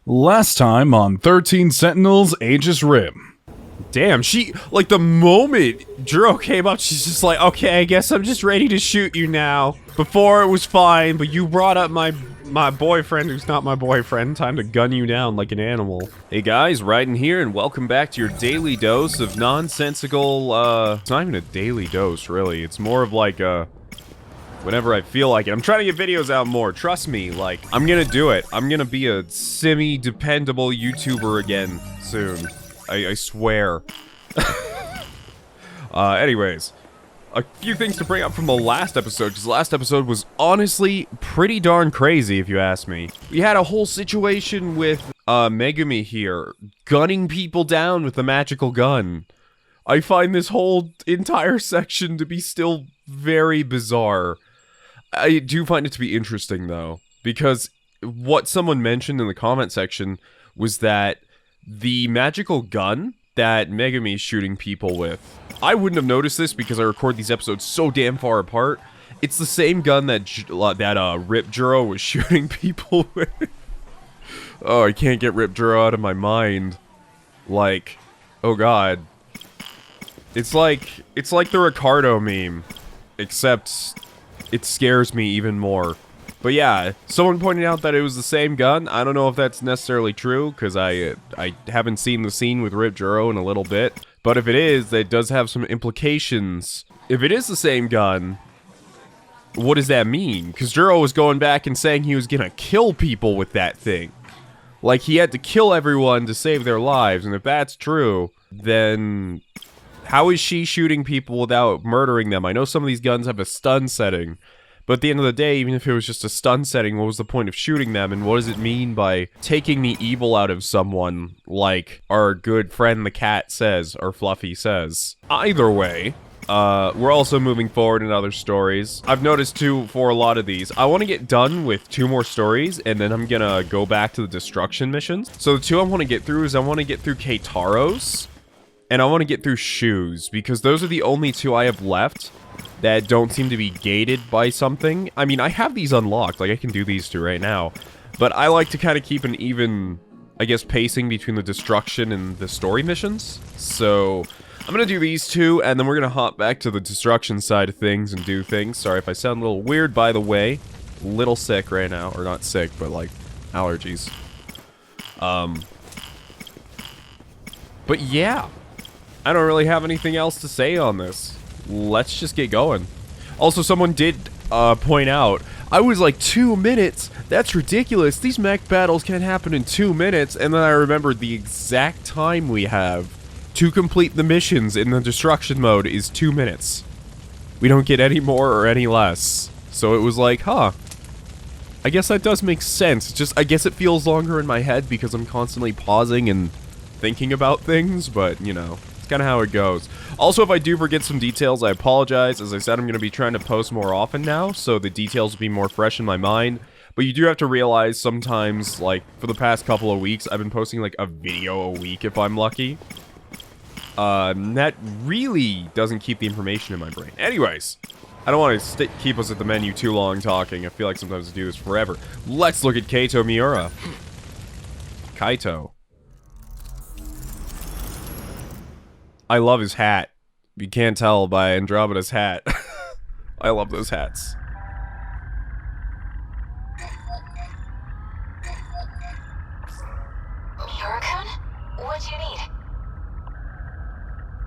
Last time on 13 Sentinels Aegis Rim. Damn, like, the moment Juro came up, she's just like, okay, I guess I'm just ready to shoot you now. Before it was fine, but you brought up my boyfriend who's not my boyfriend. Time to gun you down like an animal. Hey guys, Raiden here, and welcome back to your daily dose of nonsensical, it's not even a daily dose, really. It's more of like a... whenever I feel like it. I'm trying to get videos out more. Trust me, like, I'm gonna do it. I'm gonna be a semi-dependable YouTuber again soon. I swear. Anyways. A few things to bring up from the last episode, because the last episode was honestly pretty darn crazy, if you ask me. We had a whole situation with, Megumi here, gunning people down with a magical gun. I find this whole entire section to be still very bizarre. I do find it to be interesting, though, because what someone mentioned in the comment section was that the magical gun that Megumi's shooting people with, I wouldn't have noticed this because I record these episodes so damn far apart. It's the same gun that Rip Juro was shooting people with. Oh, I can't get Rip Juro out of my mind. Like, oh god. It's like the Ricardo meme, except it scares me even more. But yeah, someone pointed out that it was the same gun. I don't know if that's necessarily true, because I haven't seen the scene with Rip Juro in a little bit. But if it is, that does have some implications. If it is the same gun, what does that mean? Because Juro was going back and saying he was gonna kill people with that thing. Like, he had to kill everyone to save their lives, and if that's true, then how is she shooting people without murdering them? I know some of these guns have a stun setting, but at the end of the day, even if it was just a stun setting, what was the point of shooting them, and what does it mean by taking the evil out of someone, like our good friend the cat says, or Fluffy says? Either way, we're also moving forward in other stories. I've noticed, too, for a lot of these, I want to get done with 2 more stories, and then I'm gonna go back to the destruction missions. So the 2 I want to get through is I want to get through Keitaro's, and I want to get through Shoes, because those are the only 2 I have left that don't seem to be gated by something. I mean, I have these unlocked, like I can do these 2 right now, but I like to kind of keep an even, I guess, pacing between the destruction and the story missions. So I'm gonna do these 2, and then we're gonna hop back to the destruction side of things and do things. Sorry if I sound a little weird, by the way. A little sick right now, or not sick, but like allergies. But yeah, I don't really have anything else to say on this. Let's just get going. Also, someone did point out, I was like, 2 minutes? That's ridiculous. These mech battles can't happen in 2 minutes. And then I remembered the exact time we have to complete the missions in the destruction mode is 2 minutes. We don't get any more or any less. So it was like, huh. I guess that does make sense. It's just, I guess it feels longer in my head because I'm constantly pausing and thinking about things, but, you know, it's kind of how it goes. Also, if I do forget some details, I apologize. As I said, I'm going to be trying to post more often now, so the details will be more fresh in my mind. But you do have to realize sometimes, like, for the past couple of weeks, I've been posting, like, a video a week if I'm lucky. That really doesn't keep the information in my brain. Anyways, I don't want to keep us at the menu too long talking. I feel like sometimes I do this forever. Let's look at Kaito Miura. Kaito. I love his hat. You can't tell by Andromeda's hat. I love those hats. Miura-kun? What do you need?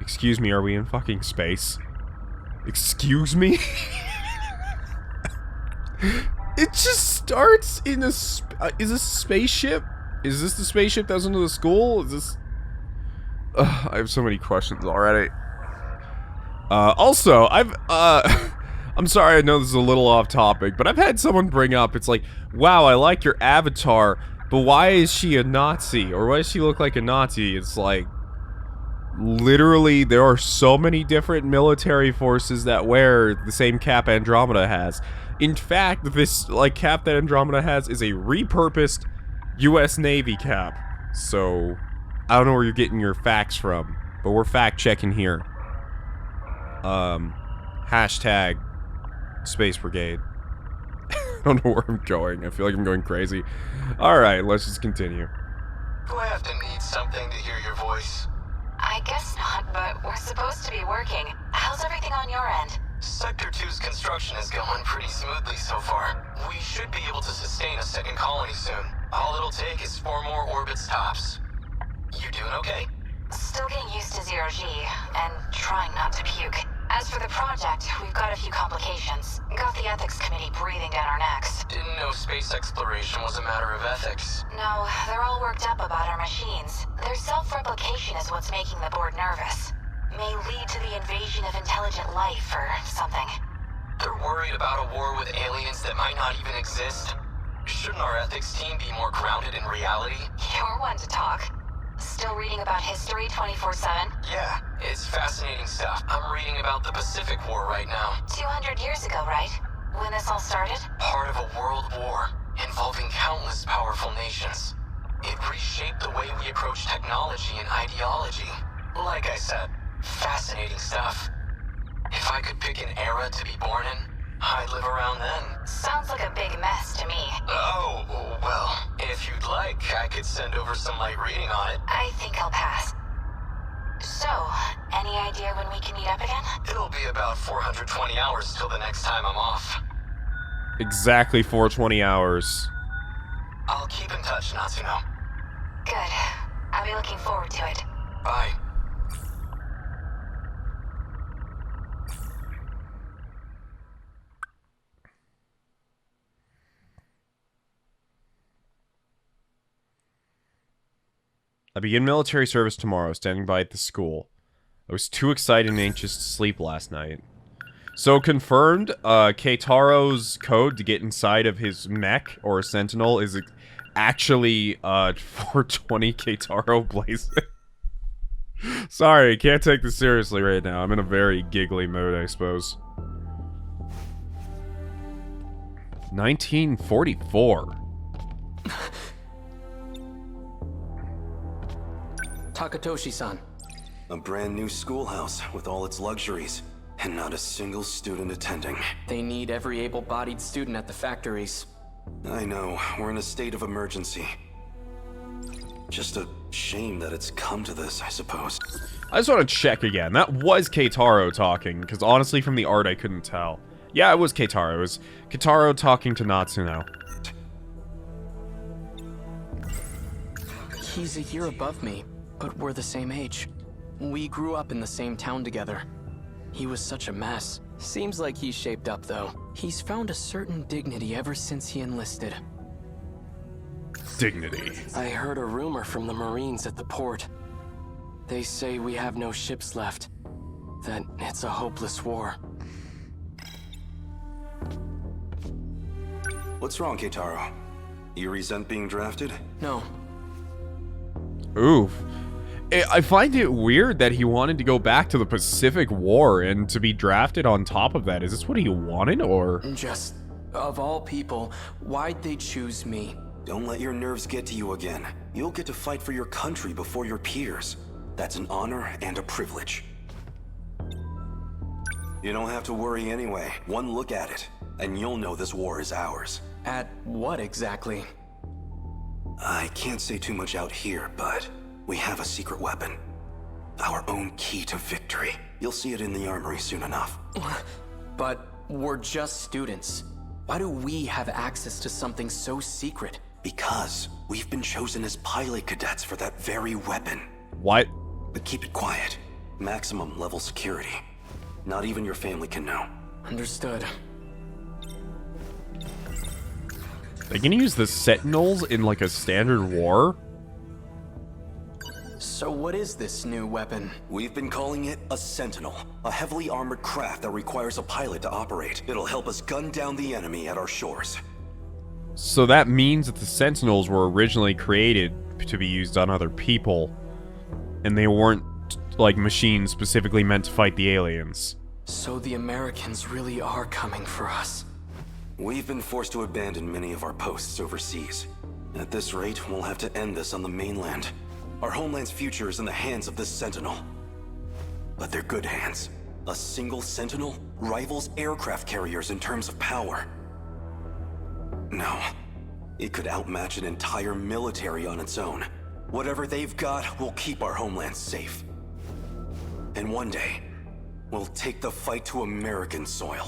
Excuse me, are we in fucking space? Excuse me? It just starts in a is this a spaceship? Is this the spaceship that was into the school? Is this... I have so many questions already. Also, I'm sorry, I know this is a little off topic, but I've had someone bring up, it's like, wow, I like your avatar, but why is she a Nazi? Or why does she look like a Nazi? It's like, literally, there are so many different military forces that wear the same cap Andromeda has. In fact, this, like, cap that Andromeda has is a repurposed US Navy cap. So I don't know where you're getting your facts from, but we're fact-checking here. Hashtag Space Brigade. I don't know where I'm going. I feel like I'm going crazy. Alright, let's just continue. Do I have to need something to hear your voice? I guess not, but we're supposed to be working. How's everything on your end? Sector 2's construction is going pretty smoothly so far. We should be able to sustain a second colony soon. All it'll take is 4 more orbits tops. You doing okay? Still getting used to zero-G, and trying not to puke. As for the project, we've got a few complications. Got the ethics committee breathing down our necks. Didn't know space exploration was a matter of ethics. No, they're all worked up about our machines. Their self-replication is what's making the board nervous. May lead to the invasion of intelligent life or something. They're worried about a war with aliens that might not even exist. Shouldn't our ethics team be more grounded in reality? You're one to talk. Still reading about history 24/7? Yeah, it's fascinating stuff. I'm reading about the Pacific War right now. 200 years ago, right? When this all started? Part of a world war involving countless powerful nations. It reshaped the way we approach technology and ideology. Like I said, fascinating stuff. If I could pick an era to be born in, I'd live around then. Sounds like a big mess to me. Oh, well, if you'd like, I could send over some light reading on it. I think I'll pass. So, any idea when we can meet up again? It'll be about 420 hours till the next time I'm off. Exactly 420 hours. I'll keep in touch, Natsuno. Good. I'll be looking forward to it. Bye. I begin military service tomorrow, standing by at the school. I was too excited and anxious to sleep last night. So confirmed, Keitaro's code to get inside of his mech, or Sentinel, is actually 420 Keitaro blazing. Sorry, can't take this seriously right now. I'm in a very giggly mood, I suppose. 1944. Takatoshi-san. A brand new schoolhouse with all its luxuries, and not a single student attending. They need every able-bodied student at the factories. I know, we're in a state of emergency. Just a shame that it's come to this, I suppose. I just want to check again. That was Keitaro talking, because honestly from the art I couldn't tell. Yeah, it was Keitaro. It was Keitaro talking to Natsuno. He's a year above me, but we're the same age. We grew up in the same town together. He was such a mess. Seems like he's shaped up, though. He's found a certain dignity ever since he enlisted. Dignity. I heard a rumor from the Marines at the port. They say we have no ships left. That it's a hopeless war. What's wrong, Keitaro? You resent being drafted? No. Oof. I find it weird that he wanted to go back to the Pacific War and to be drafted on top of that. Is this what he wanted, or? Just, of all people, why'd they choose me? Don't let your nerves get to you again. You'll get to fight for your country before your peers. That's an honor and a privilege. You don't have to worry anyway. One look at it, and you'll know this war is ours. At what exactly? I can't say too much out here, but we have a secret weapon. Our own key to victory. You'll see it in the armory soon enough. But we're just students. Why do we have access to something so secret? Because we've been chosen as pilot cadets for that very weapon. What? But keep it quiet. Maximum level security. Not even your family can know. Understood. They can use the Sentinels in like a standard war? So what is this new weapon? We've been calling it a Sentinel. A heavily armored craft that requires a pilot to operate. It'll help us gun down the enemy at our shores. So that means that the Sentinels were originally created to be used on other people. And they weren't, like, machines specifically meant to fight the aliens. So the Americans really are coming for us. We've been forced to abandon many of our posts overseas. At this rate, we'll have to end this on the mainland. Our homeland's future is in the hands of this Sentinel. But they're good hands. A single Sentinel rivals aircraft carriers in terms of power. No, it could outmatch an entire military on its own. Whatever they've got will keep our homeland safe. And one day, we'll take the fight to American soil.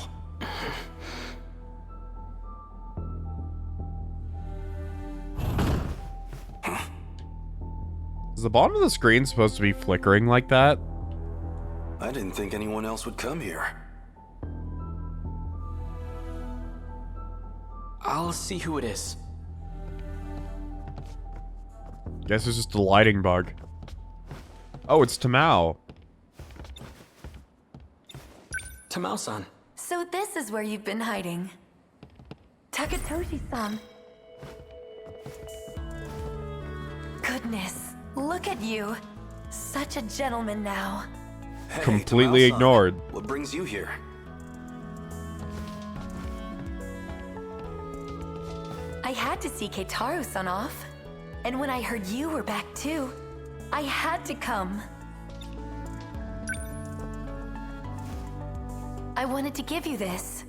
Is the bottom of the screen supposed to be flickering like that? I didn't think anyone else would come here. I'll see who it is. Guess it's just a lighting bug. Oh, it's Tamao. Tamao-san. So this is where you've been hiding. Takatoshi-san. Goodness, look at you. Such a gentleman now. Hey, Completely Tamao-san, ignored. What brings you here? I had to see Keitaro-san off. And when I heard you were back too, I had to come. I wanted to give you this.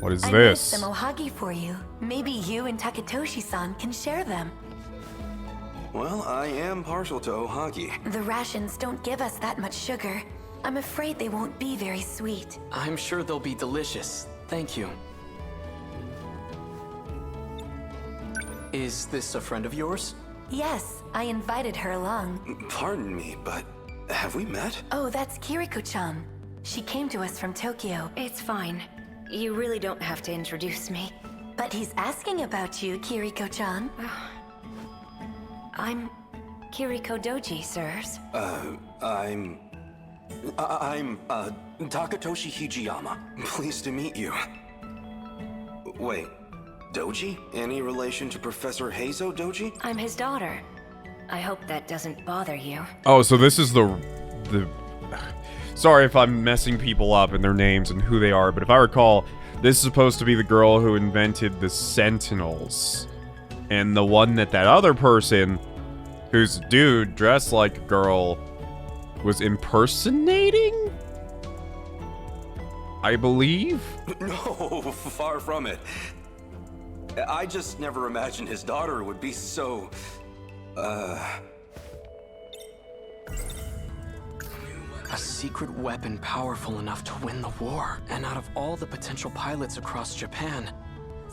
What is I made this? some ohagi for you. Maybe you and Takatoshi-san can share them. Well, I am partial to ohagi. The rations don't give us that much sugar. I'm afraid they won't be very sweet. I'm sure they'll be delicious. Thank you. Is this a friend of yours? Yes, I invited her along. Pardon me, but have we met? Oh, that's Kiriko-chan. She came to us from Tokyo. It's fine. You really don't have to introduce me. But he's asking about you, Kiriko-chan. I'm Kiriko Doji, sirs. I'm Takatoshi Hijiyama. Pleased to meet you. Wait, Doji? Any relation to Professor Heizo Doji? I'm his daughter. I hope that doesn't bother you. Oh, so this is the... Sorry if I'm messing people up and their names and who they are, but if I recall, this is supposed to be the girl who invented the Sentinels. And the one that other person, who's a dude dressed like a girl, was impersonating? I believe? No, far from it. I just never imagined his daughter would be so... A secret weapon powerful enough to win the war. And out of all the potential pilots across Japan,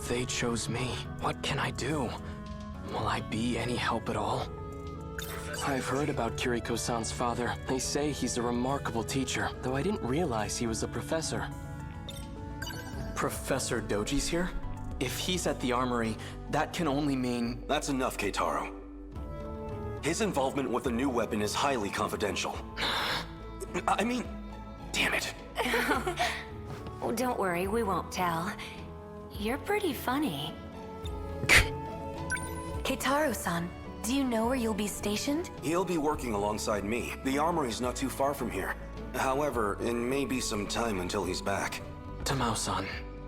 they chose me. What can I do? Will I be any help at all? I've heard about Kiriko-san's father. They say he's a remarkable teacher, though I didn't realize he was a professor. Professor Doji's here? If he's at the armory, that can only mean... That's enough, Keitaro. His involvement with the new weapon is highly confidential. I mean, damn it. Oh, don't worry, we won't tell. You're pretty funny. Keitaro-san, do you know where you'll be stationed? He'll be working alongside me. The armory's not too far from here. However, it may be some time until he's back. Tamao-san,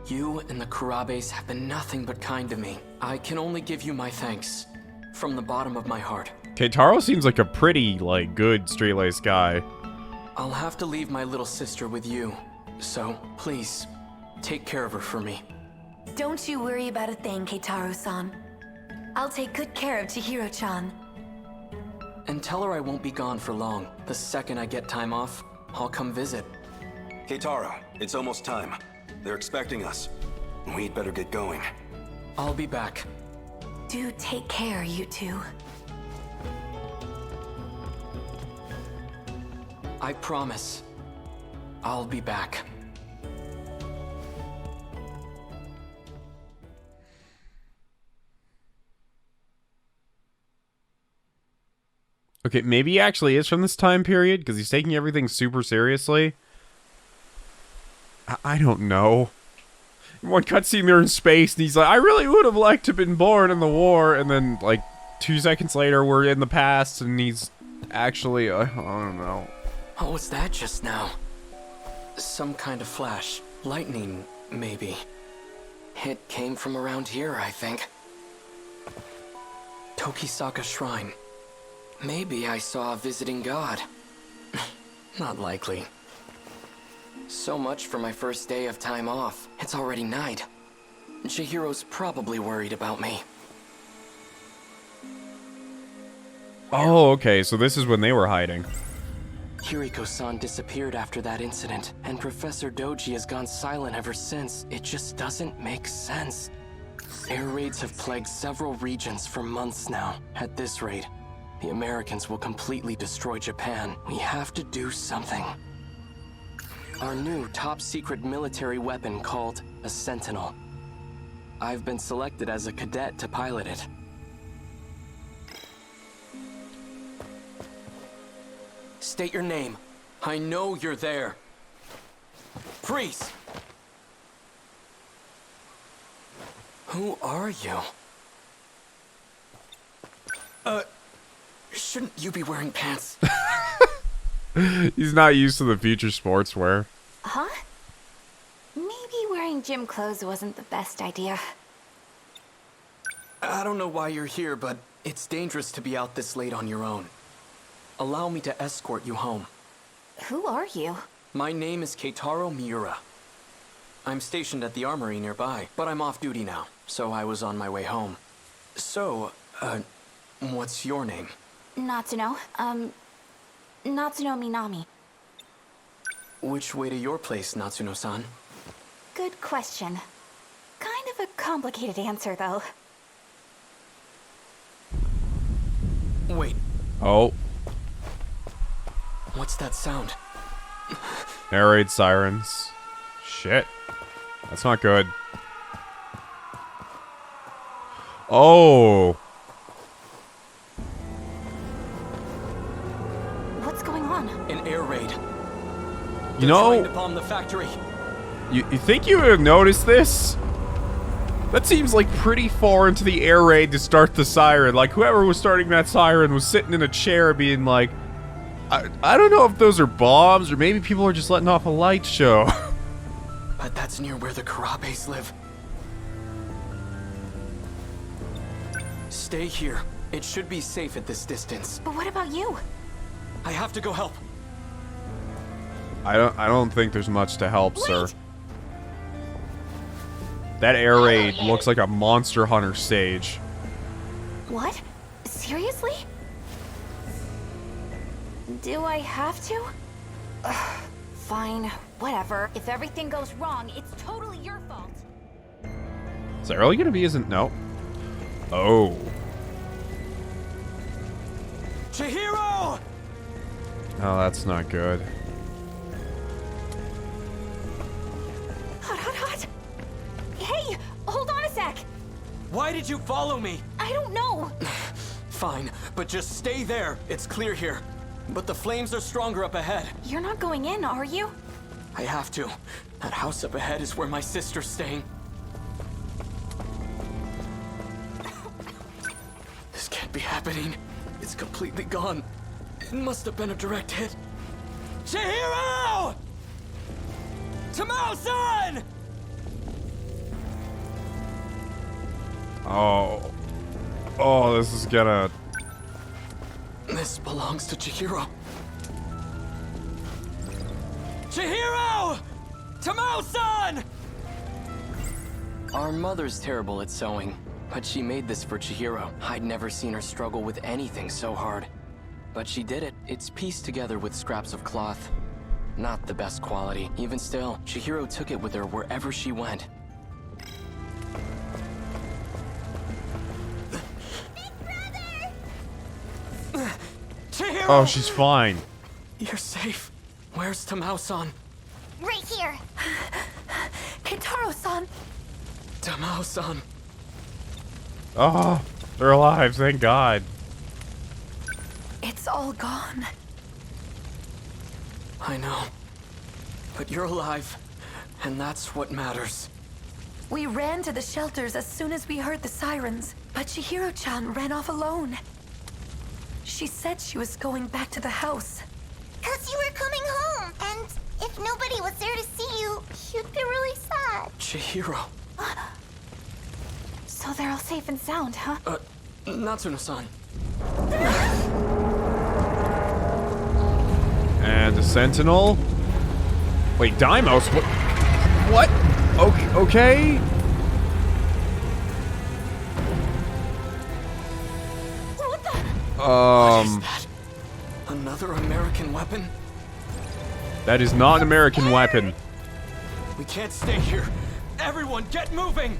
you and the Kurabes have been nothing but kind to me. I can only give you my thanks. From the bottom of my heart. Keitaro seems like a pretty, good straight-laced guy. I'll have to leave my little sister with you. So, please, take care of her for me. Don't you worry about a thing, Keitaro-san. I'll take good care of Chihiro-chan. And tell her I won't be gone for long. The second I get time off, I'll come visit. Keitaro, it's almost time. They're expecting us. We'd better get going. I'll be back. Do take care, you two. I promise. I'll be back. Okay, maybe he actually is from this time period, because he's taking everything super seriously. I don't know. In one cutscene, they're in space, and he's like, I really would have liked to have been born in the war, and then, 2 seconds later, we're in the past, and he's actually, I don't know. What was that just now? Some kind of flash. Lightning, maybe. It came from around here, I think. Tokisaka Shrine. Maybe I saw a visiting god. Not likely. So much for my first day of time off. It's already night. Chihiro's probably worried about me. Oh, okay, so this is when they were hiding. Kiriko-san disappeared after that incident, and Professor Doji has gone silent ever since. It just doesn't make sense. Air raids have plagued several regions for months now. At this rate, the Americans will completely destroy Japan. We have to do something. Our new top-secret military weapon called a Sentinel. I've been selected as a cadet to pilot it. State your name. I know you're there. Freeze! Who are you? Shouldn't you be wearing pants? He's not used to the future sportswear. Huh? Maybe wearing gym clothes wasn't the best idea. I don't know why you're here, but it's dangerous to be out this late on your own. Allow me to escort you home. Who are you? My name is Keitaro Miura. I'm stationed at the armory nearby, but I'm off duty now, so I was on my way home. So, what's your name? Natsuno. Natsuno Minami. Which way to your place, Natsuno-san? Good question. Kind of a complicated answer, though. Wait, Oh, what's that sound? air raid sirens. Shit. That's not good. Oh. What's going on? An air raid. You They're trying know, to bomb the factory. you think you would have noticed this? That seems like pretty far into the air raid to start the siren. Like, whoever was starting that siren was sitting in a chair being like, I don't know if those are bombs or maybe people are just letting off a light show. But that's near where the Karabes live. Stay here. It should be safe at this distance. But what about you? I have to go help. I don't think there's much to help, Wait. sir. That air raid looks like a Monster Hunter stage. What? Seriously? Do I have to? Ugh, fine, whatever. If everything goes wrong, it's totally your fault. Is that really gonna be? Isn't no? Oh. Chihiro! Oh, that's not good. Hot, hot, hot! Hey, hold on a sec! Why did you follow me? I don't know! Fine, but just stay there. It's clear here. But the flames are stronger up ahead. You're not going in, are you? I have to. That house up ahead is where my sister's staying. This can't be happening. It's completely gone. It must have been a direct hit. Chihiro! Tamao-san! Oh. Oh, this is gonna... This belongs to Chihiro. Chihiro! Tamao-san! Our mother's terrible at sewing, but she made this for Chihiro. I'd never seen her struggle with anything so hard. But she did it. It's pieced together with scraps of cloth. Not the best quality. Even still, Chihiro took it with her wherever she went. Chihiro! Oh, she's fine. You're safe. Where's Tamao-san? Right here! Kitaro-san! Tamao-san. Oh, they're alive, thank God. It's all gone. I know. But you're alive, and that's what matters. We ran to the shelters as soon as we heard the sirens, but Chihiro-chan ran off alone. She said she was going back to the house. 'Cause you were coming home, and if nobody was there to see you, you'd be really sad. Chihiro. So they're all safe and sound, huh? Natsuno-san. And a Sentinel. Wait, Dimos? What? Okay. What the? What is that? Another American weapon? That is not an American weapon. We can't stay here. Everyone, get moving!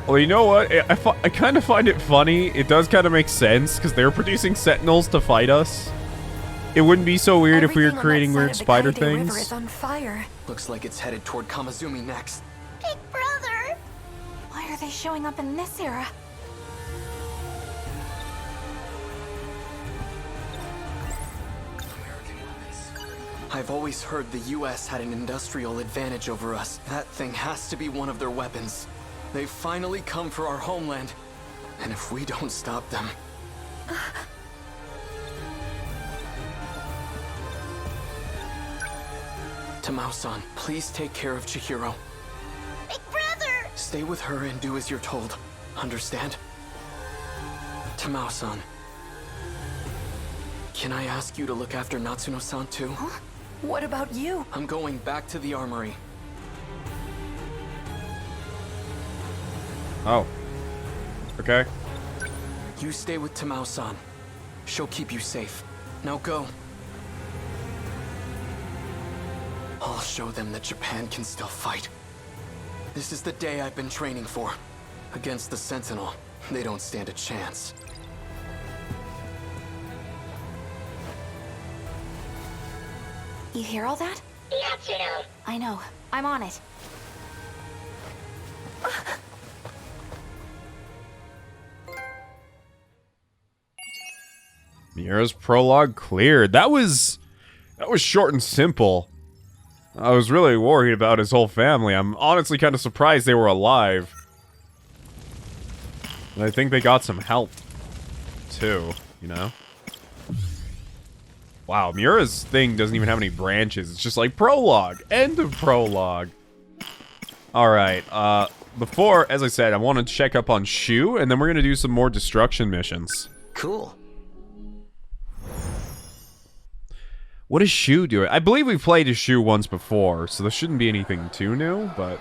Well, you know what? I kind of find it funny. It does kind of make sense, because they're producing Sentinels to fight us. It wouldn't be so weird if we were creating weird spider things. River is on fire. Looks like it's headed toward Kamazumi next. Big brother! Why are they showing up in this era? I've always heard the US had an industrial advantage over us. That thing has to be one of their weapons. They've finally come for our homeland. And if we don't stop them... Tamao-san, please take care of Chihiro. Big brother! Stay with her and do as you're told. Understand? Tamao-san. Can I ask you to look after Natsuno-san too? What about you? I'm going back to the armory. Oh. Okay. You stay with Tamao-san. She'll keep you safe. Now go. I'll show them that Japan can still fight. This is the day I've been training for. Against the Sentinel, they don't stand a chance. You hear all that? Natsuno. I know. I'm on it. Miura's prologue cleared. That was short and simple. I was really worried about his whole family. I'm honestly kind of surprised they were alive. And I think they got some help, too, you know? Wow, Miura's thing doesn't even have any branches. It's just like prologue. End of prologue. Alright, before, as I said, I want to check up on Shu, and then we're going to do some more destruction missions. Cool. What does Shu do? I believe we've played as Shu once before, so there shouldn't be anything too new, but...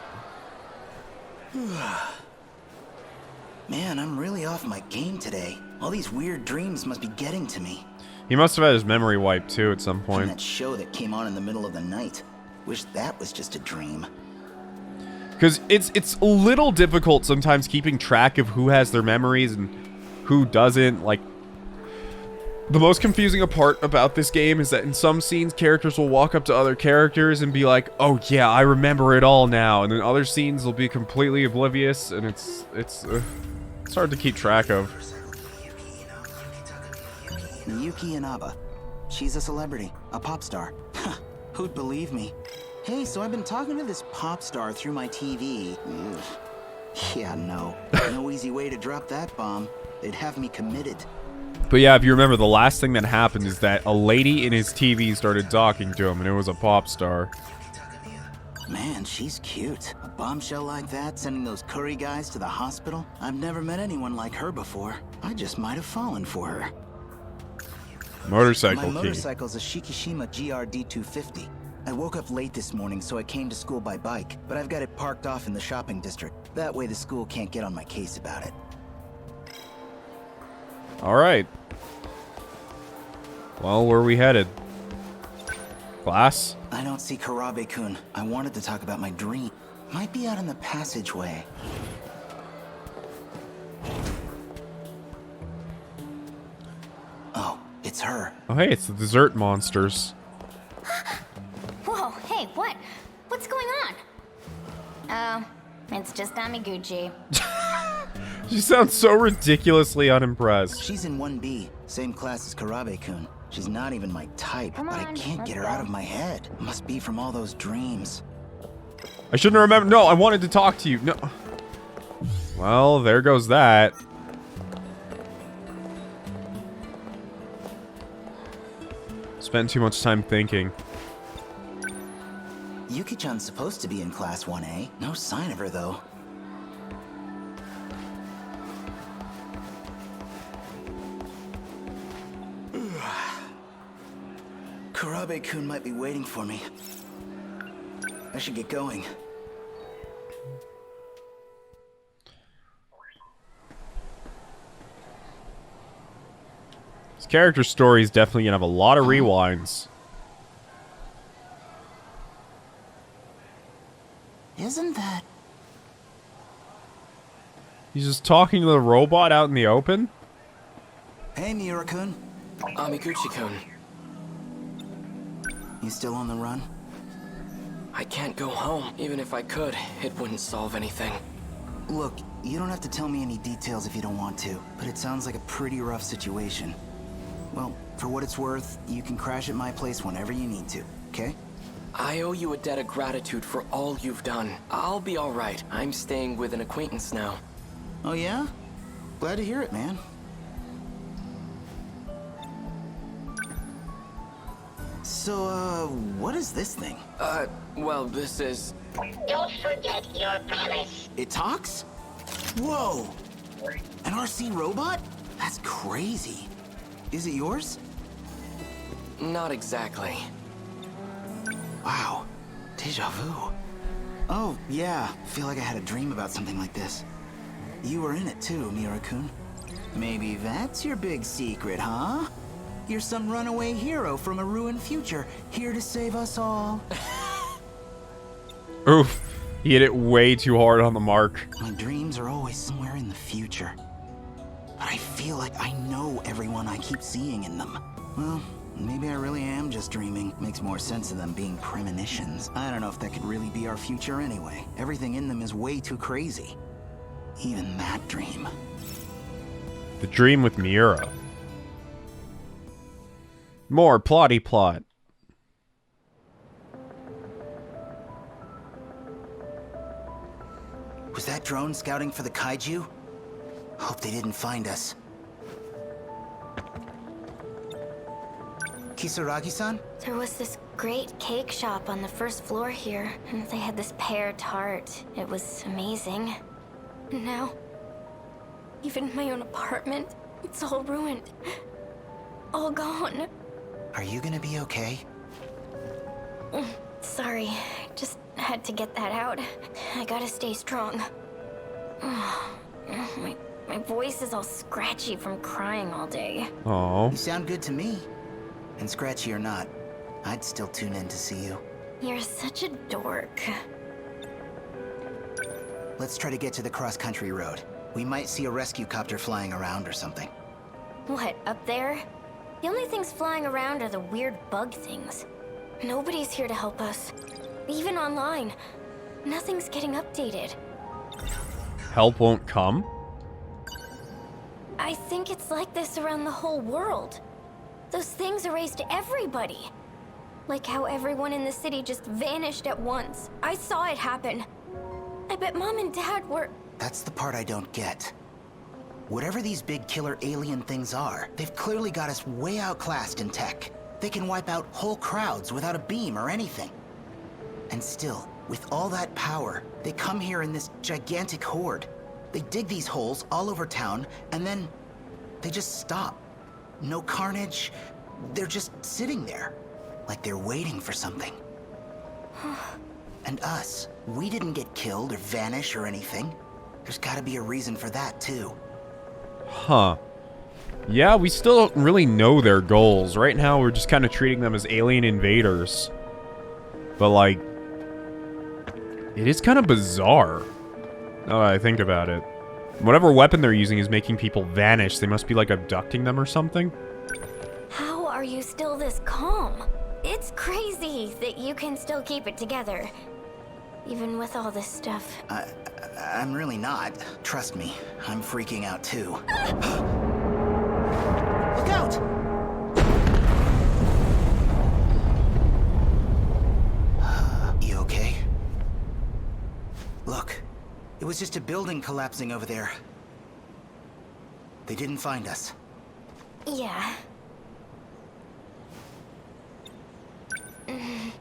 Man, I'm really off my game today. All these weird dreams must be getting to me. He must have had his memory wiped, too, at some point. And that show that came on in the middle of the night. Wish that was just a dream. Because it's a little difficult sometimes keeping track of who has their memories and who doesn't. Like, the most confusing part about this game is that in some scenes, characters will walk up to other characters and be like, oh yeah, I remember it all now. And then other scenes will be completely oblivious, and it's hard to keep track of. Miyuki Inaba. She's a celebrity, a pop star. Who'd believe me? Hey, so I've been talking to this pop star through my TV. Ugh. Yeah, no. No easy way to drop that bomb. They'd have me committed. But yeah, if you remember, the last thing that happened is that a lady in his TV started talking to him, and it was a pop star. Man, she's cute. A bombshell like that, sending those curry guys to the hospital? I've never met anyone like her before. I just might have fallen for her. Motorcycle key. My motorcycle's a Shikishima GRD 250. I woke up late this morning, so I came to school by bike, but I've got it parked off in the shopping district. That way the school can't get on my case about it. Alright. Well, where are we headed? Class? I don't see Karabe-kun. I wanted to talk about my dream. Might be out in the passageway. Oh, it's her. Oh hey, it's the dessert monsters. Whoa, hey, what? What's going on? Oh, it's just Amiguchi. She sounds so ridiculously unimpressed. She's in 1B, same class as Karabe-kun. She's not even my type, Come but I on, can't get her let's out go. of my head. Must be from all those dreams. I shouldn't remember. No, I wanted to talk to you. No. Well, there goes that. Spent too much time thinking. Yuki-chan's supposed to be in class 1A. No sign of her, though. Karabe-kun might be waiting for me. I should get going. This character story is definitely gonna have a lot of rewinds. Isn't that... He's just talking to the robot out in the open? Hey, Miura-kun. Amiguchi-kun. You still on the run? I can't go home. Even if I could, it wouldn't solve anything. Look, you don't have to tell me any details if you don't want to, but it sounds like a pretty rough situation. Well, for what it's worth, you can crash at my place whenever you need to, okay? I owe you a debt of gratitude for all you've done. I'll be all right. I'm staying with an acquaintance now. Oh yeah? Glad to hear it, man. So, what is this thing? Well, this is... Don't forget your promise. It talks? Whoa! An RC robot? That's crazy. Is it yours? Not exactly. Wow. Deja vu. Oh, yeah. Feel like I had a dream about something like this. You were in it too, Miura-kun. Maybe that's your big secret, huh? You're some runaway hero from a ruined future, here to save us all. Oof. He hit it way too hard on the mark. My dreams are always somewhere in the future. But I feel like I know everyone I keep seeing in them. Well, maybe I really am just dreaming. Makes more sense of them being premonitions. I don't know if that could really be our future anyway. Everything in them is way too crazy. Even that dream. The dream with Miura. More plotty plot. Was that drone scouting for the kaiju? Hope they didn't find us. Kisaragi-san? There was this great cake shop on the first floor here, and they had this pear tart. It was amazing. And now, even my own apartment, it's all ruined. All gone. Are you gonna be okay? Sorry, just had to get that out. I gotta stay strong. My voice is all scratchy from crying all day. Oh. You sound good to me. And scratchy or not, I'd still tune in to see you. You're such a dork. Let's try to get to the cross-country road. We might see a rescue copter flying around or something. What, up there? The only things flying around are the weird bug things. Nobody's here to help us. Even online. Nothing's getting updated. Help won't come? I think it's like this around the whole world. Those things erased everybody. Like how everyone in the city just vanished at once. I saw it happen. I bet Mom and Dad were... That's the part I don't get. Whatever these big killer alien things are, they've clearly got us way outclassed in tech. They can wipe out whole crowds without a beam or anything. And still, with all that power, they come here in this gigantic horde. They dig these holes all over town, and then they just stop. No carnage. They're just sitting there, like they're waiting for something. And us, we didn't get killed or vanish or anything. There's gotta be a reason for that, too. Huh. Yeah, we still don't really know their goals. Right now, we're just kind of treating them as alien invaders. But, like, it is kind of bizarre, now that I think about it. Whatever weapon they're using is making people vanish. They must be, like, abducting them or something. How are you still this calm? It's crazy that you can still keep it together. Even with all this stuff. I'm really not. Trust me, I'm freaking out too. Look out! You okay? Look, it was just a building collapsing over there. They didn't find us. Yeah.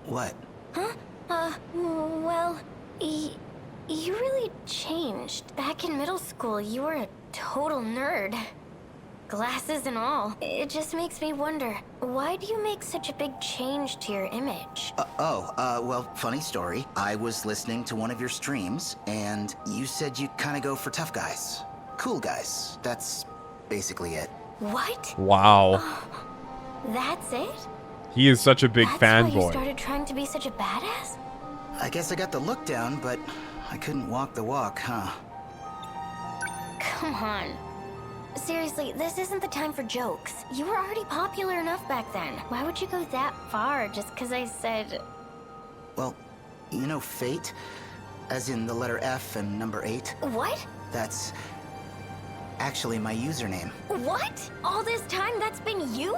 What? Huh? Well, you really changed. Back in middle school, you were a total nerd. Glasses and all. It just makes me wonder, why do you make such a big change to your image? Well, funny story. I was listening to one of your streams, and you said you'd kind of go for tough guys. Cool guys. That's basically it. What? Wow. That's it? He is such a big That's why you fanboy. started trying to be such a badass? I guess I got the look down, but I couldn't walk the walk, huh? Come on. Seriously, this isn't the time for jokes. You were already popular enough back then. Why would you go that far just because I said... Well, you know fate? As in the letter F and number 8? What? That's actually my username. What? All this time that's been you?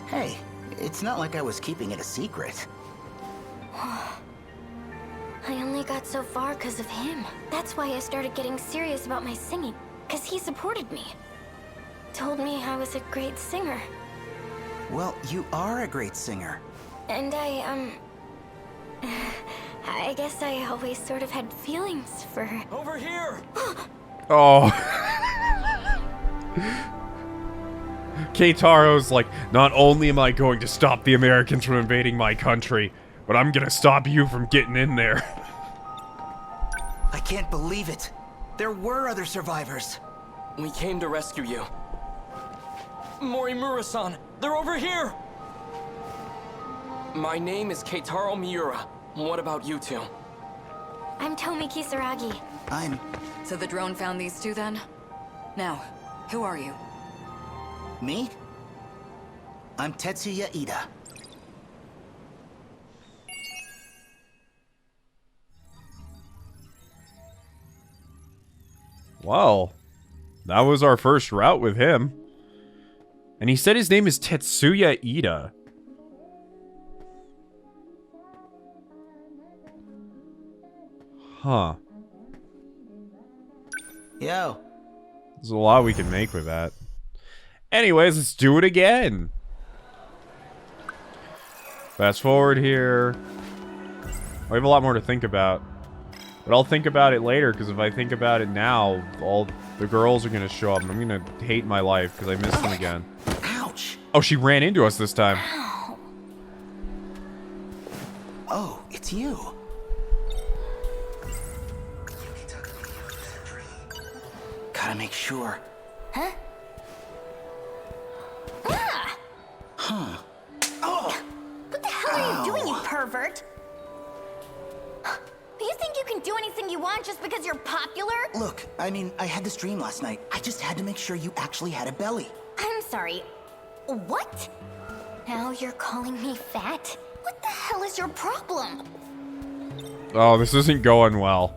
Hey, it's not like I was keeping it a secret. I only got so far because of him. That's why I started getting serious about my singing. Because he supported me. Told me I was a great singer. Well, you are a great singer. And I guess I always sort of had feelings for her. Over here! Oh. Keitaro's like, not only am I going to stop the Americans from invading my country, but I'm gonna stop you from getting in there. I can't believe it. There were other survivors. We came to rescue you. Miura-san, they're over here! My name is Keitaro Miura. What about you two? I'm Tomi Kisaragi. So the drone found these two then? Now, who are you? Me? I'm Tetsuya Ida. Well, that was our first route with him. And he said his name is Tetsuya Ida. Huh. Yo. There's a lot we can make with that. Anyways, let's do it again. Fast forward here. I have a lot more to think about. But I'll think about it later, because if I think about it now, all the girls are going to show up, and I'm going to hate my life, because I missed them again. Ouch! Oh, she ran into us this time. Ow. Oh, it's you. Gotta make sure. Huh? Ah! Huh. Oh! What the hell are you doing, you pervert? You think you can do anything you want just because you're popular? Look, I mean, I had the stream last night. I just had to make sure you actually had a belly. I'm sorry. What? Now you're calling me fat? What the hell is your problem? Oh, this isn't going well.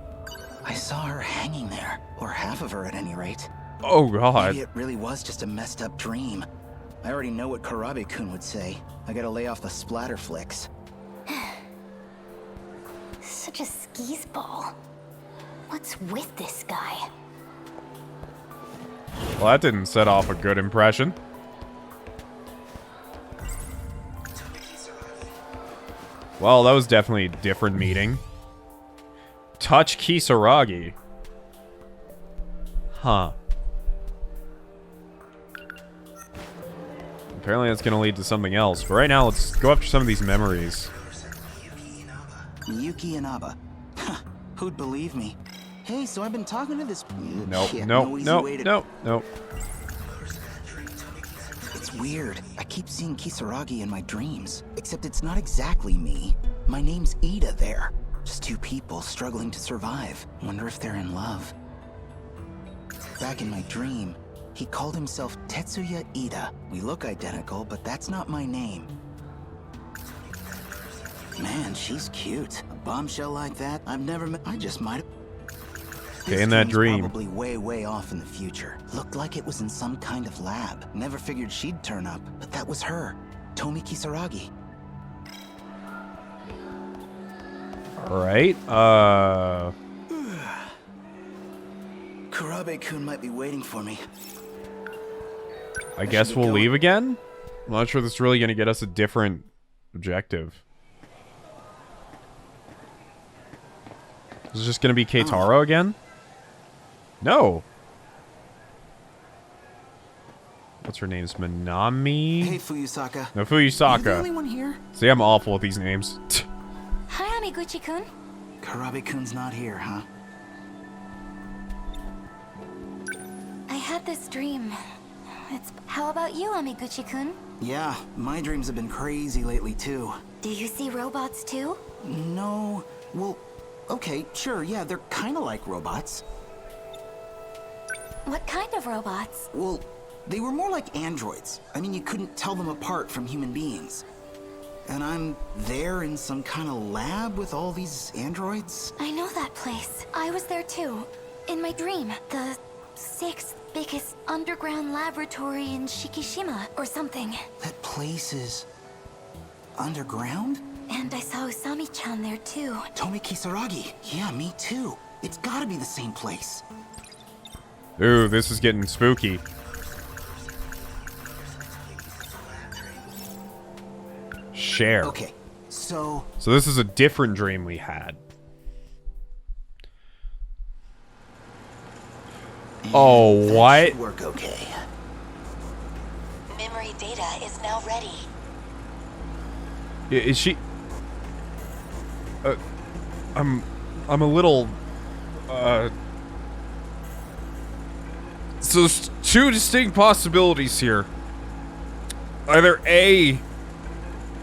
I saw her hanging there, or half of her at any rate. Oh, God. Maybe it really was just a messed up dream. I already know what Karabe-kun would say. I gotta lay off the splatter flicks. Such a skis ball. What's with this guy? Well, that didn't set off a good impression. Well, that was definitely a different meeting. Touch Kisaragi. Huh. Apparently that's gonna lead to something else. But right now, let's go after some of these memories. Miyuki and Abba. Huh, who'd believe me? Hey, so I've been talking to this... Nope, Yeah, nope, no easy nope, way to- nope, nope. It's weird. I keep seeing Kisaragi in my dreams. Except it's not exactly me. My name's Ida there. Just two people struggling to survive. Wonder if they're in love. Back in my dream, he called himself Tetsuya Ida. We look identical, but that's not my name. Man, she's cute. A bombshell like that, I've never met. I just might have. Okay, in that dream. Probably way, way off in the future. Looked like it was in some kind of lab. Never figured she'd turn up, but that was her. Tomi Kisaragi. Alright, Karabe-kun might be waiting for me. I guess we'll leave again? I'm not sure this is really gonna get us a different objective. Is it just gonna be Keitaro again? No. What's her name's Manami? Hey, Fuyusaka. No, You the Fuyusaka. only one here? See, I'm awful with these names. Hi, Amiguchi-kun. Karabe-kun's not here, huh? I had this dream. How about you, Amiguchi-kun? Yeah, my dreams have been crazy lately, too. Do you see robots too? No, well, okay, sure, yeah, they're kind of like robots. What kind of robots? Well, they were more like androids. I mean, you couldn't tell them apart from human beings. And I'm there in some kind of lab with all these androids. I know that place. I was there too. In my dream. The 6th biggest underground laboratory in Shikishima or something. That place is underground? And I saw Usami-chan there too. Tomi Kisaragi. Yeah, me too. It's gotta be the same place. Ooh, this is getting spooky. Share. Okay, so this is a different dream we had. Oh, that what? should work okay. Memory data is now ready. Is she? I'm a little. So there's two distinct possibilities here. Either A,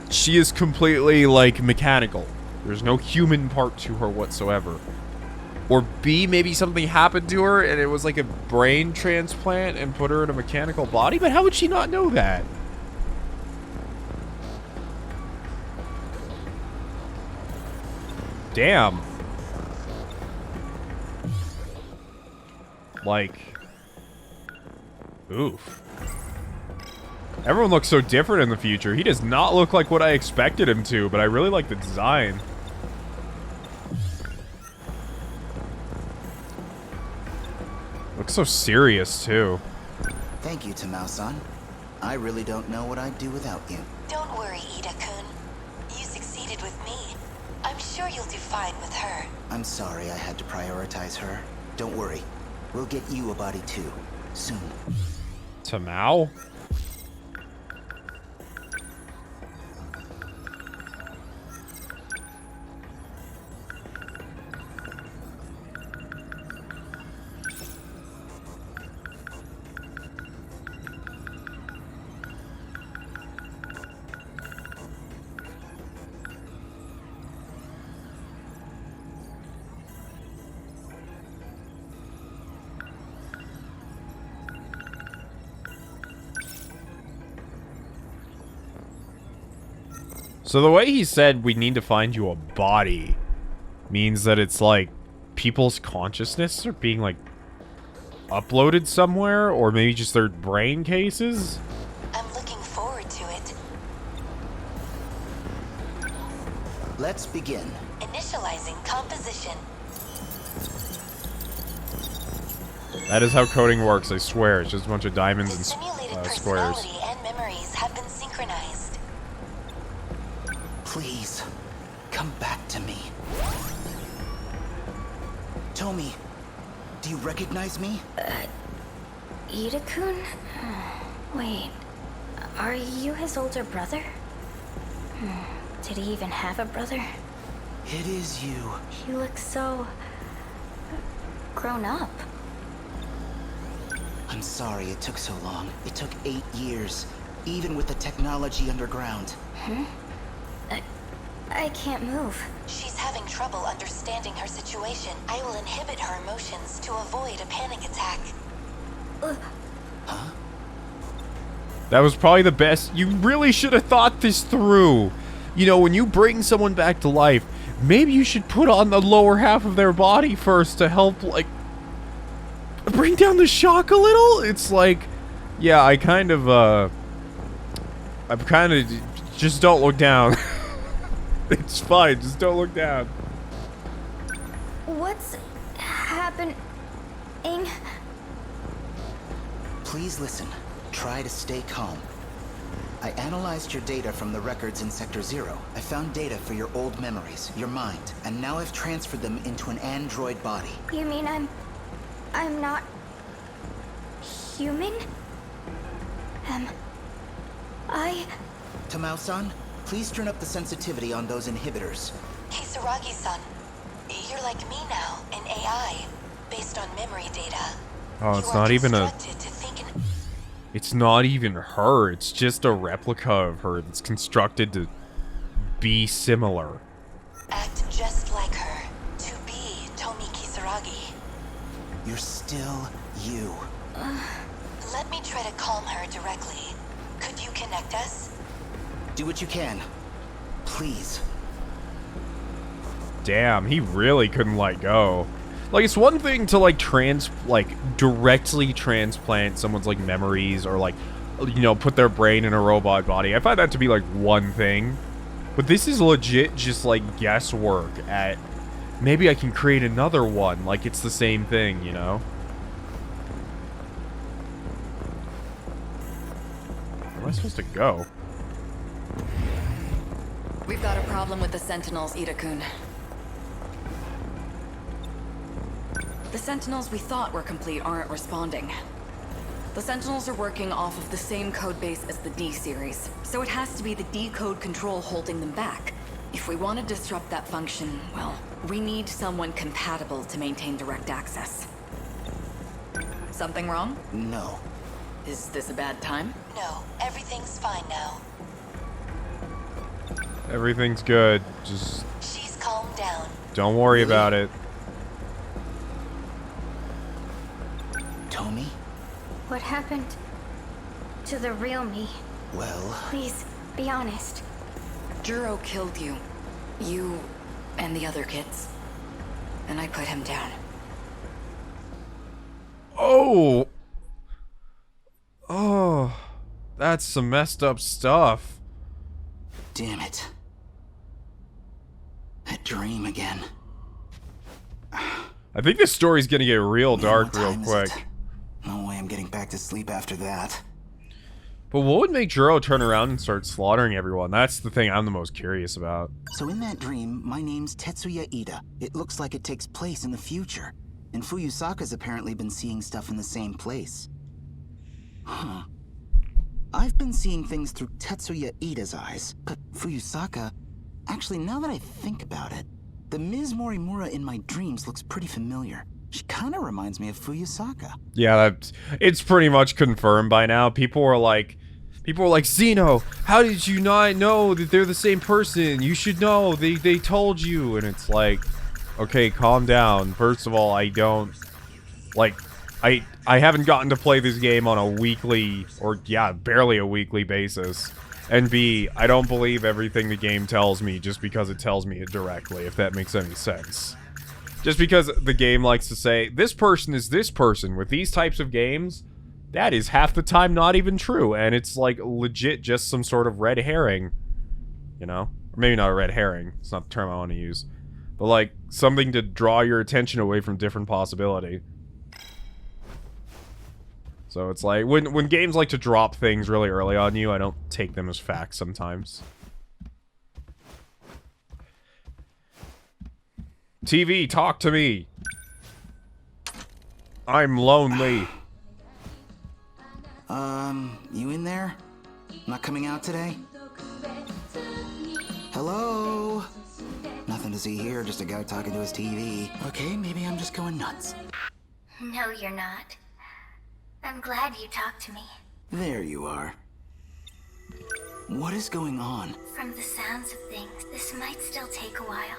she is completely like mechanical. There's no human part to her whatsoever. Or B, maybe something happened to her and it was like a brain transplant and put her in a mechanical body. But how would she not know that? Damn. Like, oof. Everyone looks so different in the future. He does not look like what I expected him to, but I really like the design. Looks so serious, too. Thank you, Tamao-san. I really don't know what I'd do without you. Don't worry, Ida-kun. You succeeded with me. I'm sure you'll do fine with her. I'm sorry I had to prioritize her. Don't worry. We'll get you a body too. Soon. Tamao? So the way he said we need to find you a body means that it's like people's consciousness are being like uploaded somewhere, or maybe just their brain cases? I'm looking forward to it. Let's begin. Initializing composition. That is how coding works, I swear. It's just a bunch of diamonds The and simulated squares. personality and memories have been synchronized. Please, come back to me. Tomi, do you recognize me? Ida-kun? Wait, are you his older brother? Did he even have a brother? It is you. He looks so... grown up. I'm sorry it took so long. It took 8 years, even with the technology underground. I can't move. She's having trouble understanding her situation. I will inhibit her emotions to avoid a panic attack. Huh? That was probably the best. You really should have thought this through. You know, when you bring someone back to life, maybe you should put on the lower half of their body first to help, like, bring down the shock a little. It's like, yeah, I'm kind of, just don't look down. It's fine, just don't look down. What's happening? Please listen. Try to stay calm. I analyzed your data from the records in Sector 0. I found data for your old memories, your mind, and now I've transferred them into an android body. You mean I'm not... human? them. Tamao-san, please turn up the sensitivity on those inhibitors. Kisaragi-san, you're like me now, an AI, based on memory data. Oh, it's not even a... It's not even her, it's just a replica of her that's constructed to be similar. Act just like her, to be Tomi Kisaragi. You're still you. Let me try to calm her directly. Could you connect us? Do what you can. Please. Damn, he really couldn't let go. Like, it's one thing to, like, directly transplant someone's, like, memories or, like, you know, put their brain in a robot body. I find that to be, like, one thing. But this is legit just, like, guesswork at, maybe I can create another one. Like, it's the same thing, you know? Where am I supposed to go? We've got a problem with the Sentinels, Ida-kun. The Sentinels we thought were complete aren't responding. The Sentinels are working off of the same codebase as the D-series, so it has to be the D-code control holding them back. If we want to disrupt that function, well, we need someone compatible to maintain direct access. Something wrong? No. Is this a bad time? No, everything's fine now. Everything's good. Just... She's calmed down. Don't worry about it. Tomi? What happened to the real me? Well... Please, be honest. Juro killed you. You and the other kids. And I put him down. Oh! Oh, that's some messed up stuff. Damn it. That dream again. I think this story's gonna get real dark real quick. No way I'm getting back to sleep after that. But what would make Juro turn around and start slaughtering everyone? That's the thing I'm the most curious about. So in that dream, my name's Tetsuya Ida. It looks like it takes place in the future. And Fuyusaka's apparently been seeing stuff in the same place. Huh. I've been seeing things through Tetsuya Ida's eyes, but Fuyusaka... Actually, now that I think about it, the Ms. Morimura in my dreams looks pretty familiar. She kind of reminds me of Fuyusaka. Yeah, it's pretty much confirmed by now. People were like, Xeno, how did you not know that they're the same person? You should know. They told you. And it's like, okay, calm down. First of all, I don't... Like, I haven't gotten to play this game on a weekly, or yeah, barely a weekly basis. And B, I don't believe everything the game tells me just because it tells me it directly, if that makes any sense. Just because the game likes to say, this person is this person with these types of games, that is half the time not even true. And it's like legit just some sort of red herring, you know? Or maybe not a red herring, it's not the term I want to use. But like, something to draw your attention away from different possibility. So it's like, when games like to drop things really early on you, I don't take them as facts sometimes. TV, talk to me. I'm lonely. You in there? Not coming out today? Hello? Nothing to see here, just a guy talking to his TV. Okay, maybe I'm just going nuts. No, you're not. I'm glad you talked to me. There you are. What is going on? From the sounds of things, this might still take a while.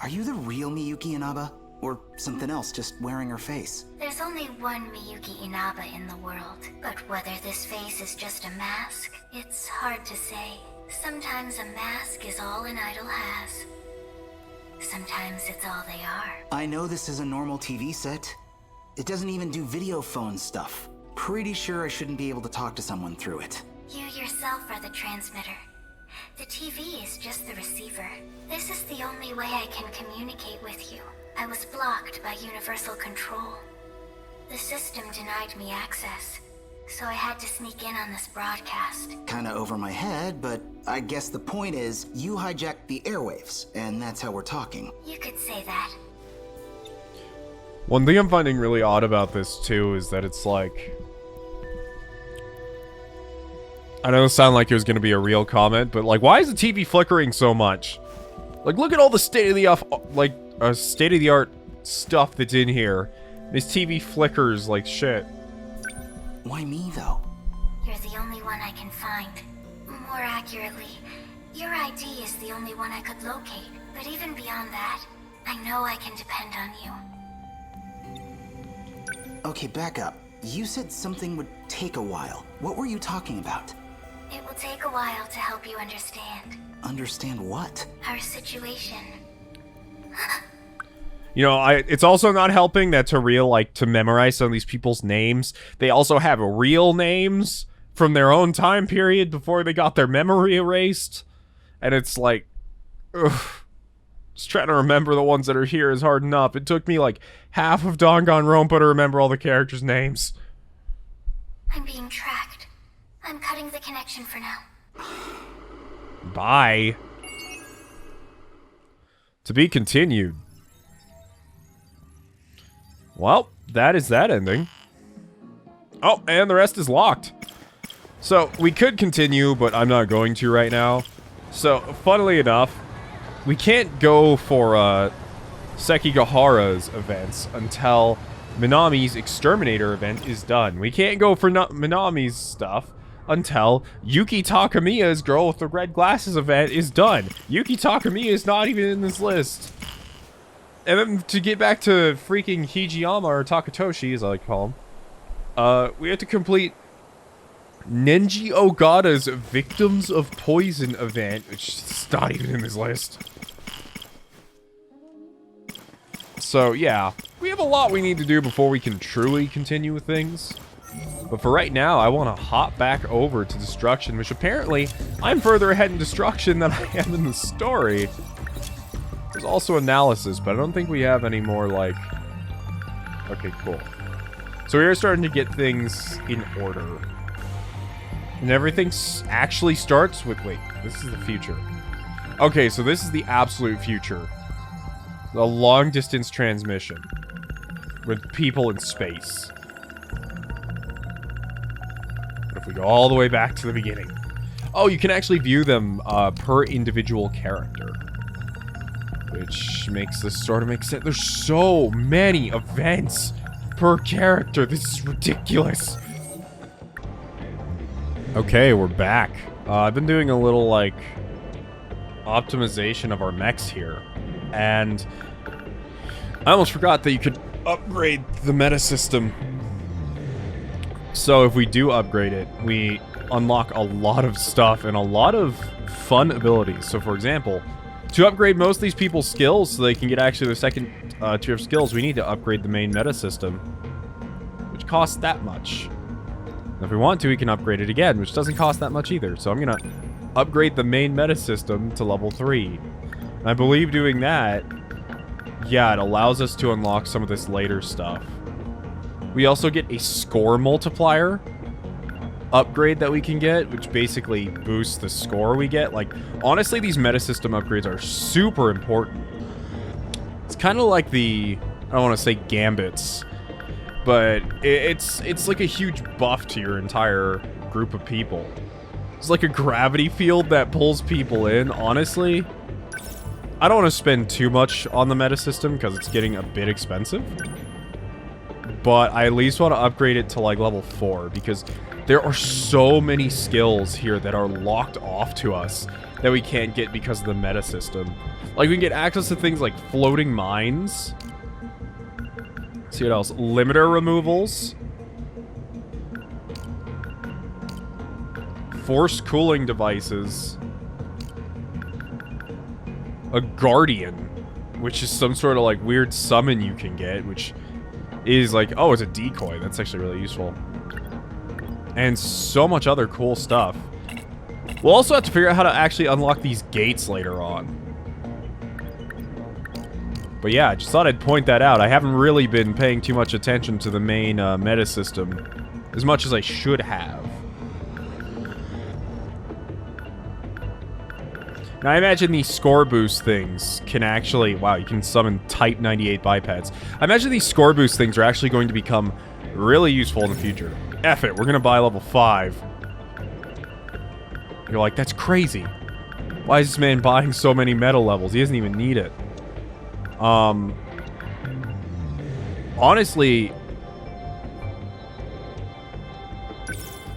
Are you the real Miyuki Inaba? Or something else, just wearing her face? There's only one Miyuki Inaba in the world, but whether this face is just a mask, it's hard to say. Sometimes a mask is all an idol has. Sometimes it's all they are. I know this is a normal TV set. It doesn't even do video phone stuff. Pretty sure I shouldn't be able to talk to someone through it. You yourself are the transmitter. The TV is just the receiver. This is the only way I can communicate with you. I was blocked by Universal Control. The system denied me access, so I had to sneak in on this broadcast. Kinda over my head, but I guess the point is, you hijacked the airwaves, and that's how we're talking. You could say that. One thing I'm finding really odd about this, too, is that it's like... I know it sounded like it was going to be a real comment, but, like, why is the TV flickering so much? Like, look at all the state-of-the-art stuff that's in here. This TV flickers like shit. Why me, though? You're the only one I can find. More accurately, your ID is the only one I could locate. But even beyond that, I know I can depend on you. Okay, back up. You said something would take a while. What were you talking about? It will take a while to help you understand. Understand what? Our situation. You know, it's also not helping that to memorize some of these people's names. They also have real names from their own time period before they got their memory erased. And it's like, ugh. Just trying to remember the ones that are here is hard enough. It took me like half of Danganronpa to remember all the characters' names. I'm being tracked. I'm cutting the connection for now. Bye. To be continued. Well, that is that ending. Oh, and the rest is locked. So, we could continue, but I'm not going to right now. So, funnily enough, we can't go for Sekigahara's events until Minami's Exterminator event is done. We can't go for Minami's stuff until Yuki Takamiya's Girl with the Red Glasses event is done. Yuki Takamiya is not even in this list. And then to get back to freaking Hijiyama, or Takatoshi as I like to call him, we have to complete Nenji Ogata's Victims of Poison event, which is not even in this list. So, yeah. We have a lot we need to do before we can truly continue with things. But for right now, I want to hop back over to Destruction, which apparently I'm further ahead in Destruction than I am in the story. There's also Analysis, but I don't think we have any more, like... Okay, cool. So we are starting to get things in order. And everything actually starts with... Wait, this is the future. Okay, so this is the absolute future. A long-distance transmission. With people in space. What if we go all the way back to the beginning? Oh, you can actually view them per individual character. Which makes this sort of make sense. There's so many events per character. This is ridiculous. Okay, we're back. I've been doing a little, like, optimization of our mechs here. And I almost forgot that you could upgrade the meta system. So if we do upgrade it, we unlock a lot of stuff and a lot of fun abilities. So for example, to upgrade most of these people's skills so they can get actually the second tier of skills, we need to upgrade the main meta system, which costs that much. And if we want to, we can upgrade it again, which doesn't cost that much either. So I'm going to upgrade the main meta system to level 3. And I believe doing that, yeah, it allows us to unlock some of this later stuff. We also get a score multiplier upgrade that we can get, which basically boosts the score we get. Like, honestly, these meta system upgrades are super important. It's kind of like the, I don't want to say gambits, but it's like a huge buff to your entire group of people. It's like a gravity field that pulls people in, honestly. I don't want to spend too much on the meta system because it's getting a bit expensive. But I at least want to upgrade it to like level 4 because there are so many skills here that are locked off to us that we can't get because of the meta system. Like we can get access to things like floating mines. Let's see what else. Limiter removals. Force cooling devices. A guardian, which is some sort of like weird summon you can get, which is like, oh, it's a decoy. That's actually really useful. And so much other cool stuff. We'll also have to figure out how to actually unlock these gates later on. But yeah, I just thought I'd point that out. I haven't really been paying too much attention to the main meta system as much as I should have. Now, I imagine these score boost things can actually... Wow, you can summon Type 98 bipeds. I imagine these score boost things are actually going to become really useful in the future. F it, we're going to buy level 5. You're like, that's crazy. Why is this man buying so many meta levels? He doesn't even need it. Honestly...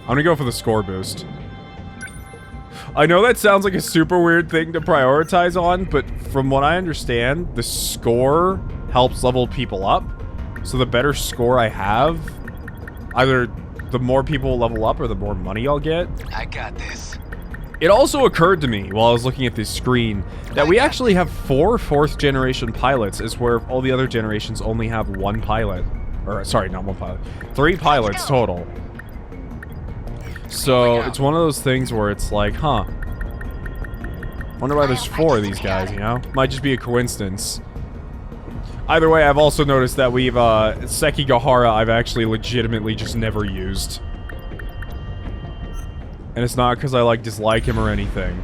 I'm going to go for the score boost. I know that sounds like a super weird thing to prioritize on, but from what I understand, the score helps level people up. So the better score I have, either the more people level up or the more money I'll get. I got this. It also occurred to me while I was looking at this screen that we actually have 4 4th generation pilots, is where all the other generations only have 1 pilot. Or, sorry, not 1 pilot. 3 pilots total. So, it's one of those things where it's like, huh. Wonder why there's 4 of these guys, you know? Might just be a coincidence. Either way, I've also noticed that we've, Sekigahara I've actually legitimately just never used. And it's not because I, like, dislike him or anything.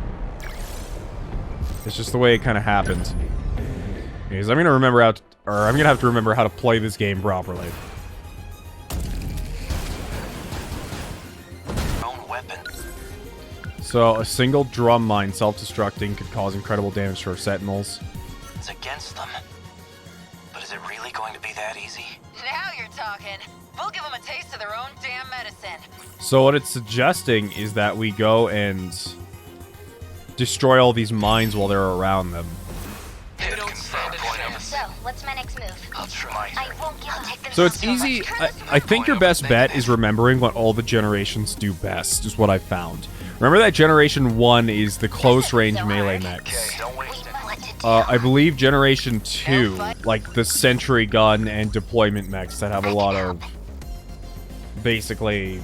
It's just the way it kind of happened. Anyways, I'm gonna remember how to, or I'm gonna have to remember how to play this game properly. So, a single drum mine self-destructing could cause incredible damage to our Sentinels. It's against them. But is it really going to be that easy? Now you're talking. We'll give them a taste of their own damn medicine. So what it's suggesting is that we go and destroy all these mines while they're around them. So, what's my next move? I'll try. I won't give up. So it's easy. I think your best bet is remembering what all the generations do best, is what I found. Remember that Generation 1 is the close-range melee mechs. I believe Generation 2, like the sentry gun and deployment mechs that have a lot of, basically,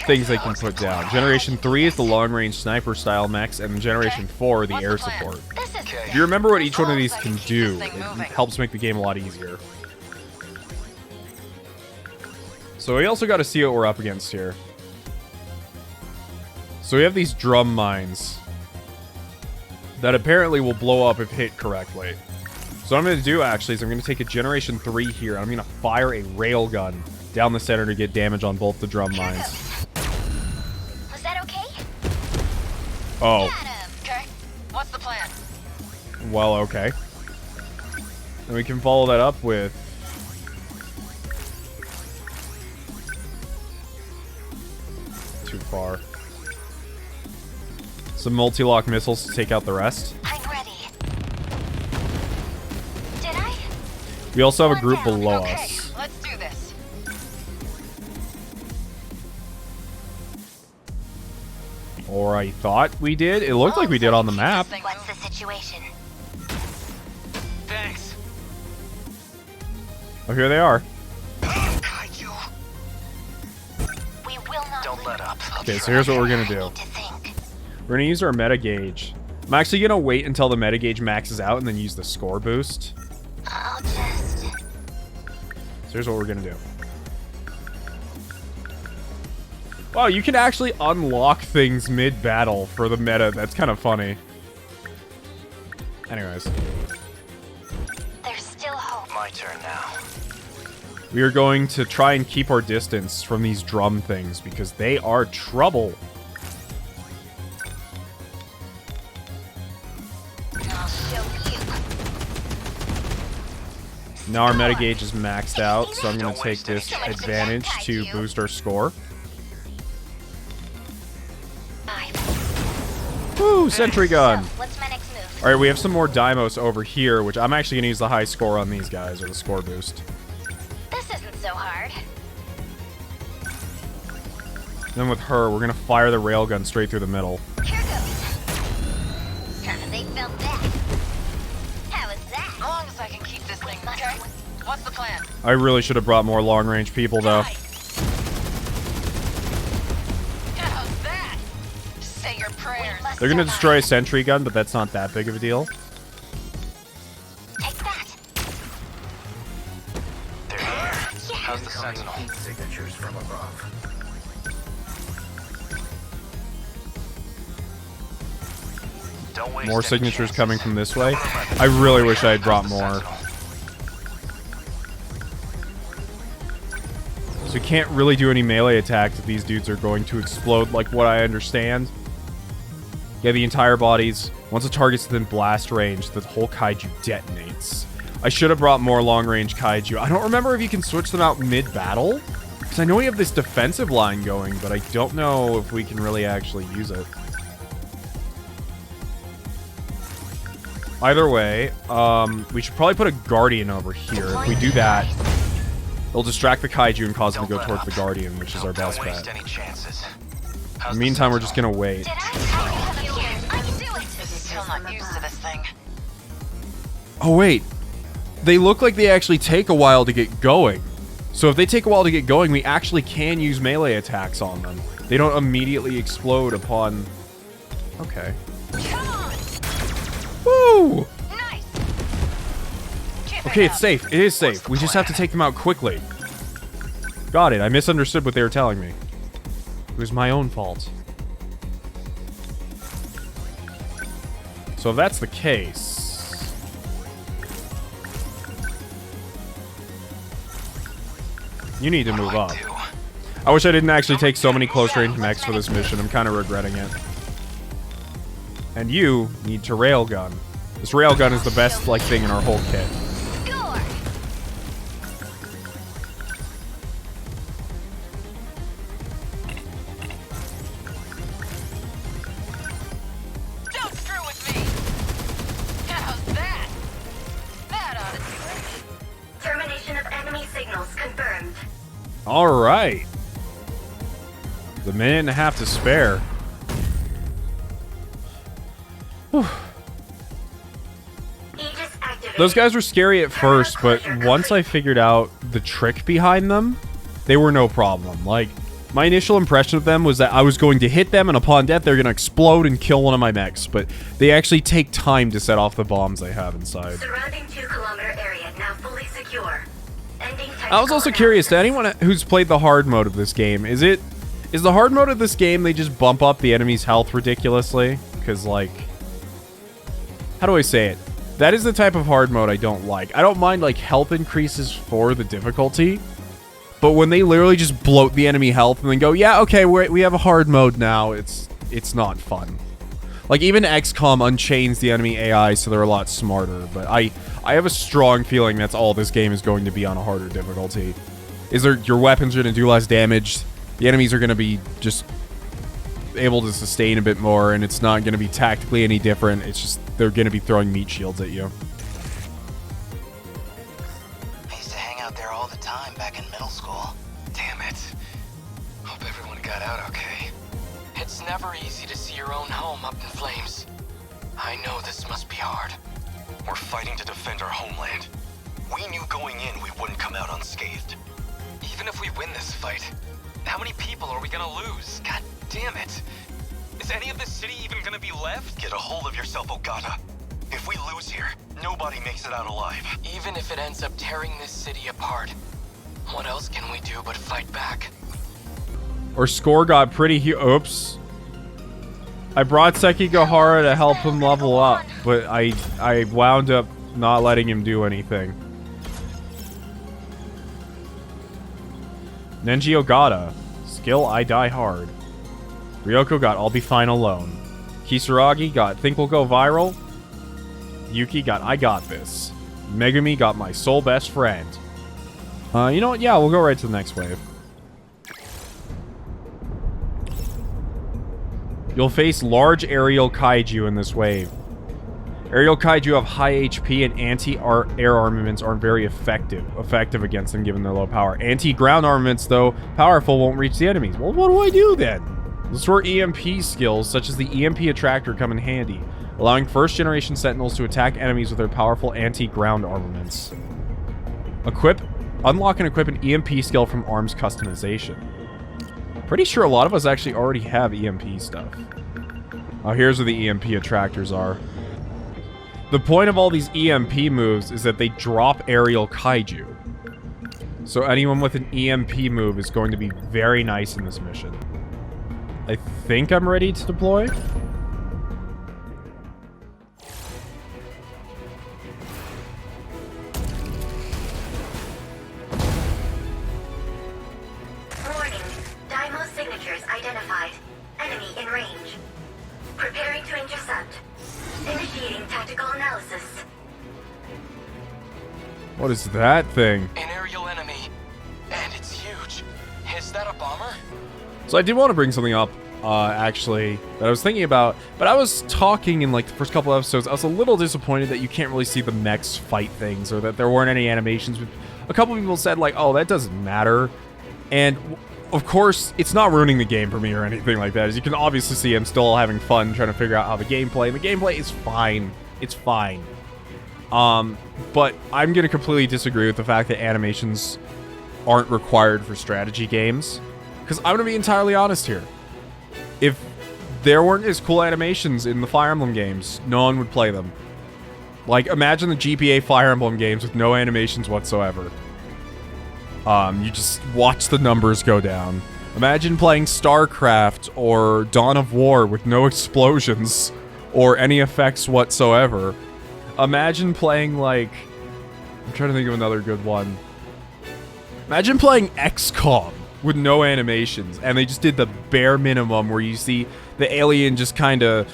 things they can put down. Generation 3 is the long-range sniper-style mechs, and Generation 4 the air support. If you remember what each one of these can do, it helps make the game a lot easier. So we also got to see what we're up against here. So we have these drum mines that apparently will blow up if hit correctly. So what I'm going to do, actually, is I'm going to take a Generation 3 here, and I'm going to fire a railgun down the center to get damage on both the drum mines. Was that okay? Oh. Okay, what's the plan? Well, okay. And we can follow that up with... Too far. Some multi-lock missiles to take out the rest. I'm ready. Did I? We also have a group below us. Let's do this. Or I thought we did. It looked like we did on the map. What's the situation? Thanks. Oh, here they are. Kaiju. We will not. Don't let up. Okay, so here's what we're gonna do. We're gonna use our meta gauge. I'm actually gonna wait until the meta gauge maxes out and then use the score boost. I'll just... So here's what we're gonna do. Wow, you can actually unlock things mid-battle for the meta. That's kind of funny. Anyways. There's still hope. My turn now. We are going to try and keep our distance from these drum things because they are trouble. I'll show you. Now our meta gauge is maxed out, so I'm going to take this advantage to boost our score. Woo, sentry gun. What's my next move? Alright, we have some more Dimos over here, which I'm actually going to use the high score on these guys, or the score boost. This isn't so hard. Then with her, we're going to fire the railgun straight through the middle. Here goes. They felt that. How is that? As long as I can keep this thing, okay? What's the plan? I really should have brought more long-range people, though. How's that? Say your prayers. They're going to destroy a sentry gun, but that's not that big of a deal. Take that. They're here. How's the Sentinel? Signatures from above. More signatures coming from this way. I really wish I had brought more. So you can't really do any melee attacks if these dudes are going to explode, like what I understand. Yeah, the entire bodies. Once a target's within blast range, the whole kaiju detonates. I should have brought more long-range kaiju. I don't remember if you can switch them out mid-battle. Because I know we have this defensive line going, but I don't know if we can really actually use it. Either way, we should probably put a Guardian over here. If we do that, it'll distract the Kaiju and cause them to go towards the Guardian, which is our best bet. In the meantime, we're just gonna wait. Oh wait, they look like they actually take a while to get going. So if they take a while to get going, we actually can use melee attacks on them. They don't immediately explode upon... Okay. Woo! Nice. Okay, it's safe. It is safe. We just have to take them out quickly. Got it. I misunderstood what they were telling me. It was my own fault. So if that's the case... You need to move up. I wish I didn't actually take so many close-range mechs for this mission. I'm kind of regretting it. And you need to railgun. This railgun is the best, like, thing in our whole kit. Don't screw with me. How's that? That ought to do it. Termination of enemy signals confirmed. All right. The minute and a half to spare. Those guys were scary at first, but once I figured out the trick behind them, they were no problem. Like, my initial impression of them was that I was going to hit them, and upon death, they're going to explode and kill one of my mechs. But they actually take time to set off the bombs they have inside. Surrounding 2-kilometer area now fully secure. I was also curious, to anyone who's played the hard mode of this game, is the hard mode of this game they just bump up the enemy's health ridiculously? Because, like... How do I say it? That is the type of hard mode I don't like. I don't mind, like, health increases for the difficulty. But when they literally just bloat the enemy health and then go, yeah, okay, we have a hard mode now, it's not fun. Like, even XCOM unchains the enemy AI, so they're a lot smarter. But I have a strong feeling that's all this game is going to be on a harder difficulty. Your weapons are going to do less damage. The enemies are going to be just able to sustain a bit more, and it's not going to be tactically any different. It's just they're going to be throwing meat shields at you. I used to hang out there all the time back in middle school. Damn it. Hope everyone got out okay. It's never easy to see your own home up in flames. I know this must be hard. We're fighting to defend our homeland. We knew going in we wouldn't come out unscathed. Even if we win this fight, how many people are we gonna lose? God damn it. Is any of this city even gonna be left? Get a hold of yourself, Ogata. If we lose here, nobody makes it out alive. Even if it ends up tearing this city apart, what else can we do but fight back? Our score got pretty oops. I brought Sekigahara to help him level up, but I wound up not letting him do anything. Nenji Ogata. Skill, I die hard. Ryoko got I'll be fine alone. Kisaragi got think we'll go viral. Yuki got I got this. Megumi got my soul best friend. You know what? Yeah, we'll go right to the next wave. You'll face large aerial kaiju in this wave. Aerial kaiju have high HP and anti-air armaments aren't very effective against them given their low power. Anti-ground armaments, though powerful, won't reach the enemies. Well, what do I do then? This is where EMP skills, such as the EMP attractor, come in handy, allowing first-generation Sentinels to attack enemies with their powerful anti-ground armaments. Unlock and equip an EMP skill from arms customization. Pretty sure a lot of us actually already have EMP stuff. Oh, here's where the EMP attractors are. The point of all these EMP moves is that they drop aerial kaiju. So anyone with an EMP move is going to be very nice in this mission. I think I'm ready to deploy. identified. Enemy in range. Preparing to intercept. Initiating tactical analysis. What is that thing? An aerial enemy. And it's huge. Is that a bomber? So I did want to bring something up, actually, that I was thinking about, but I was talking in like the first couple episodes, I was a little disappointed that you can't really see the mechs fight things, or that there weren't any animations. A couple people said like, oh, that doesn't matter. And of course, it's not ruining the game for me or anything like that. As you can obviously see, I'm still having fun trying to figure out how the gameplay is fine. It's fine. But I'm going to completely disagree with the fact that animations aren't required for strategy games. Because I'm going to be entirely honest here. If there weren't as cool animations in the Fire Emblem games, no one would play them. Like, imagine the GPA Fire Emblem games with no animations whatsoever. You just watch the numbers go down. Imagine playing StarCraft or Dawn of War with no explosions or any effects whatsoever. Imagine playing, like... I'm trying to think of another good one. Imagine playing XCOM with no animations, and they just did the bare minimum where you see the alien just kind of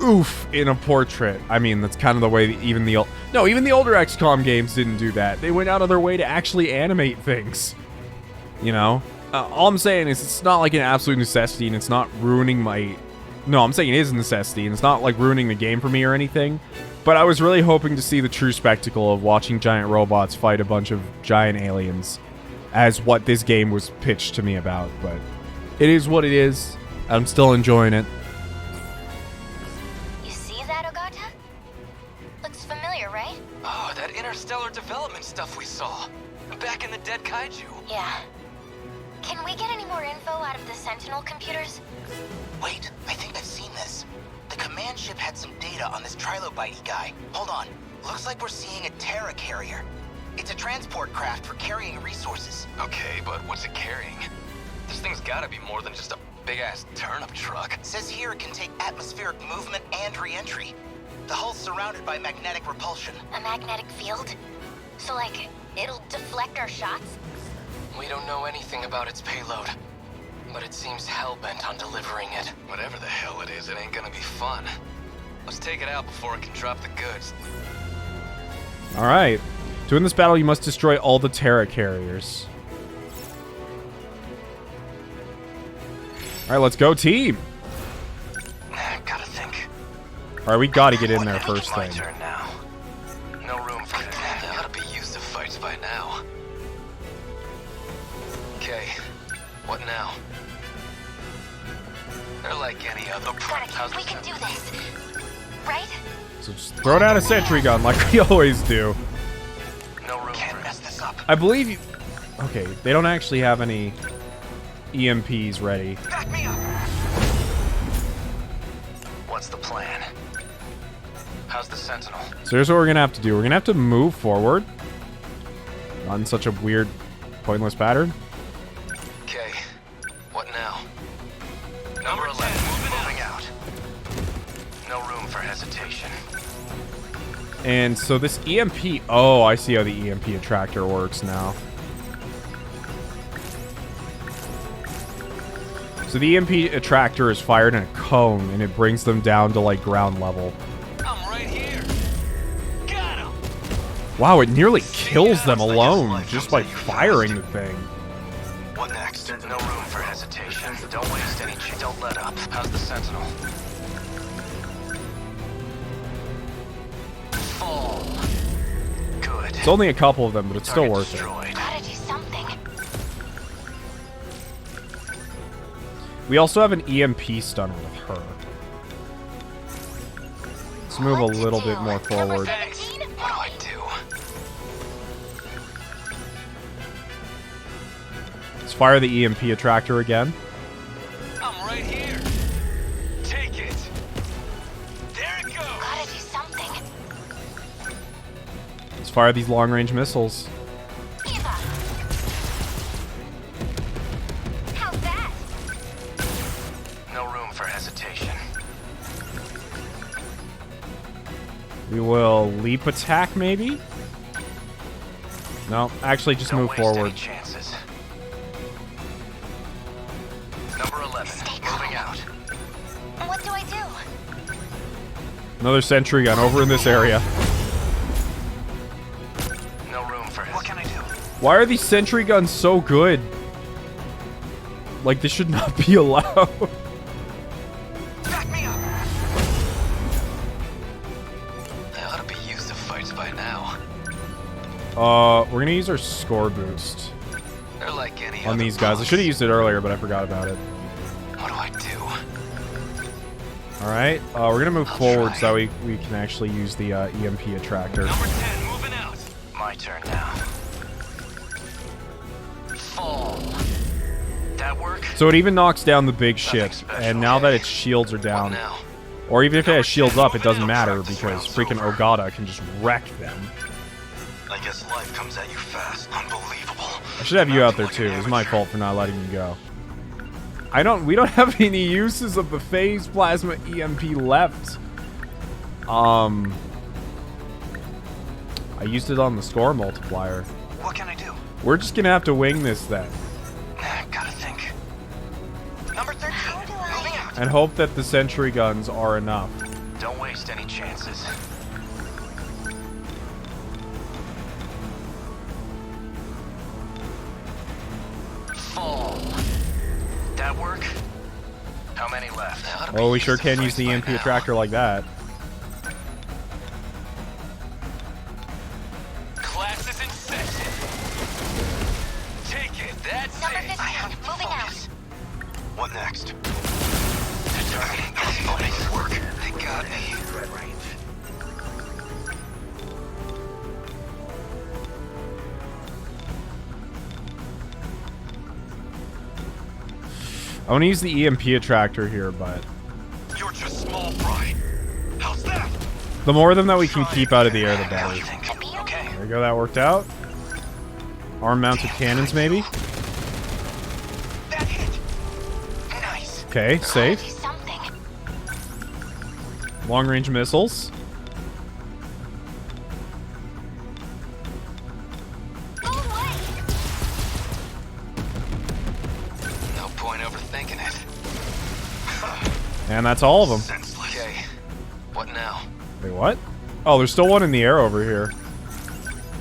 oof in a portrait. I mean, that's kind of the way that even the older XCOM games didn't do that. They went out of their way to actually animate things. You know? All I'm saying is it's not like an absolute necessity, and it's not ruining my... No, I'm saying it is a necessity, and it's not like ruining the game for me or anything. But I was really hoping to see the true spectacle of watching giant robots fight a bunch of giant aliens as what this game was pitched to me about. But it is what it is. I'm still enjoying it. You see that, Ogata? Looks familiar, right? Oh, that interstellar development stuff we saw. Back in the dead kaiju. Yeah. Can we get any more info out of the Sentinel computers? Wait, I think I've seen this. The command ship had some data on this trilobite guy. Hold on. Looks like we're seeing a Terra carrier. It's a transport craft for carrying resources. Okay, but what's it carrying? This thing's gotta be more than just a big-ass turnip truck. Says here it can take atmospheric movement and re-entry. The hull's surrounded by magnetic repulsion. A magnetic field? So, like, it'll deflect our shots? We don't know anything about its payload, but it seems hell-bent on delivering it. Whatever the hell it is, it ain't gonna be fun. Let's take it out before it can drop the goods. Alright. To win this battle, you must destroy all the Terra carriers. Alright, let's go, team! Gotta think. Alright, we gotta get in there first thing. My turn now. No room for it. You gotta be used to fights by now. Okay, what now? They're like any other. We can do this, right? So just throw down a sentry gun like we always do. No room. Can't mess this up. I believe you... Okay, they don't actually have any EMPs ready. Back me up. What's the plan? How's the Sentinel? So here's what we're gonna have to do. We're gonna have to move forward. Not in such a weird, pointless pattern. Okay, what now? Number 11, moving out. No room for hesitation. And so this EMP... Oh, I see how the EMP attractor works now. So the EMP attractor is fired in a cone, and it brings them down to, like, ground level. I'm right here. Got him. Wow, it nearly kills them alone just by firing the thing. What next? No room for hesitation. Don't waste any chance. Don't let up. How's the Sentinel? Fall. Good. It's only a couple of them, but it's still worth it. Gotta do something. We also have an EMP stunner with her. Let's move a little bit more forward. What do I do? Let's fire the EMP attractor again. I'm right here. Take it. There it goes. Gotta do something. Let's fire these long-range missiles. Eva. How's that? No room for hesitation. We will leap attack, maybe? No, actually, just Don't move waste forward. any chances. Number 11. Stay calm. Another sentry gun over in this area. No room for his... What can I do? Why are these sentry guns so good? Like, this should not be allowed. Back me up! They ought to be used to fights by now. We're gonna use our score boost They're like any on other these guys. I punks. should have used it earlier, but I forgot about it. What do I do? Alright, we're gonna move forward so that we can actually use the EMP attractor. Number 10, moving out. My turn now. Fall. That work? So it even knocks down the big ship, special, and now that okay. its shields are down, now? or even if it has shields up, it doesn't moving matter out. because freaking Ogata can just wreck them. I guess life comes at you fast. Unbelievable. I should have you out there too. It was my fault for not letting you go. We don't have any uses of the phase plasma EMP left. I used it on the score multiplier. What can I do? We're just gonna have to wing this then. Gotta think. Number 13, moving out. And hope that the sentry guns are enough. Don't waste any chances. Fall. That work? How many left? Oh, we sure can use the EMP attractor like that. Class is in session. Take it. That's Number it. 15, moving out. What next? The target is going to work. They got me. I want to use the EMP attractor here, but You're just small fry. How's that? the more of them that we can keep out of the air, the better. Okay. There we go, that worked out. Arm-mounted cannons, maybe? That hit. Nice. Okay, safe. Something. Long-range missiles. Go away. No point overthinking it. And that's all of them. Senseless. Okay. What now? Wait, what? Oh, there's still one in the air over here.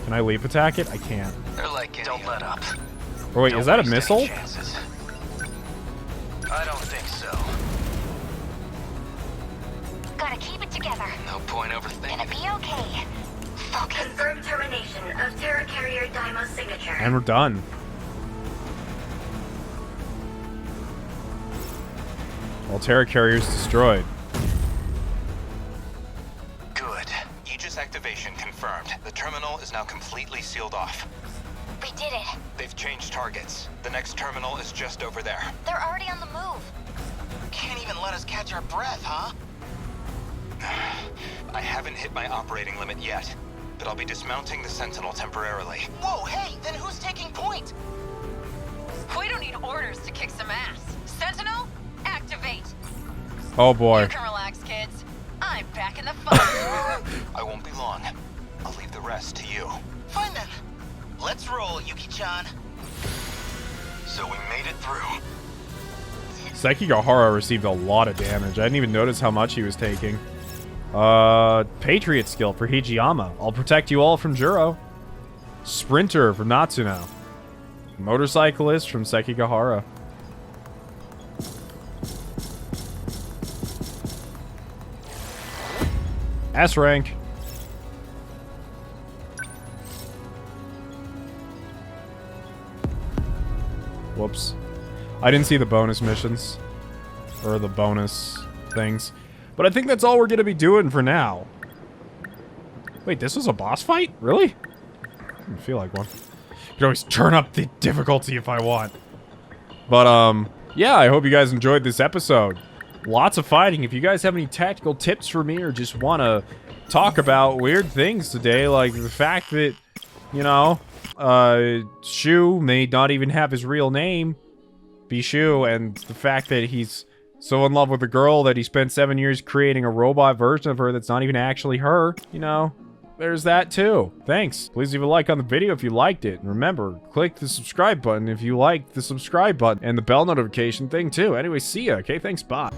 Can I leap attack it? I can't. They're like don't let up. Or wait, Don't is that a waste any missile? chances. I don't think so. Gotta keep it together. No point Gonna overthinking it. be okay. Confirmed termination of Terra Carrier Dimos signature. And we're done. All Terra carriers destroyed. Good. Aegis activation confirmed. The terminal is now completely sealed off. We did it. They've changed targets. The next terminal is just over there. They're already on the move. Can't even let us catch our breath, huh? I haven't hit my operating limit yet, but I'll be dismounting the Sentinel temporarily. Whoa, hey, then who's taking point? We don't need orders to kick some ass. Sentinel, activate. Oh boy. You can relax, kids. I'm back in the fight. I won't be long. I'll leave the rest to you. Fine then. Let's roll, Yuki-chan. So we made it through. Sekigahara received a lot of damage. I didn't even notice how much he was taking. Patriot skill for Hijiyama. I'll protect you all from Juro. Sprinter from Natsuno. Motorcyclist from Sekigahara. S rank. Whoops. I didn't see the bonus missions. Or the bonus things. But I think that's all we're going to be doing for now. Wait, this was a boss fight? Really? I didn't feel like one. I can always turn up the difficulty if I want. But, yeah, I hope you guys enjoyed this episode. Lots of fighting. If you guys have any tactical tips for me or just want to talk about weird things today, like the fact that, you know, Shu may not even have his real name be Shu, and the fact that he's so in love with a girl that he spent 7 years creating a robot version of her that's not even actually her, you know, there's that too. Thanks. Please leave a like on the video if you liked it. And remember, click the subscribe button if you like the subscribe button and the bell notification thing too. Anyway, see ya. Okay, thanks. Bye.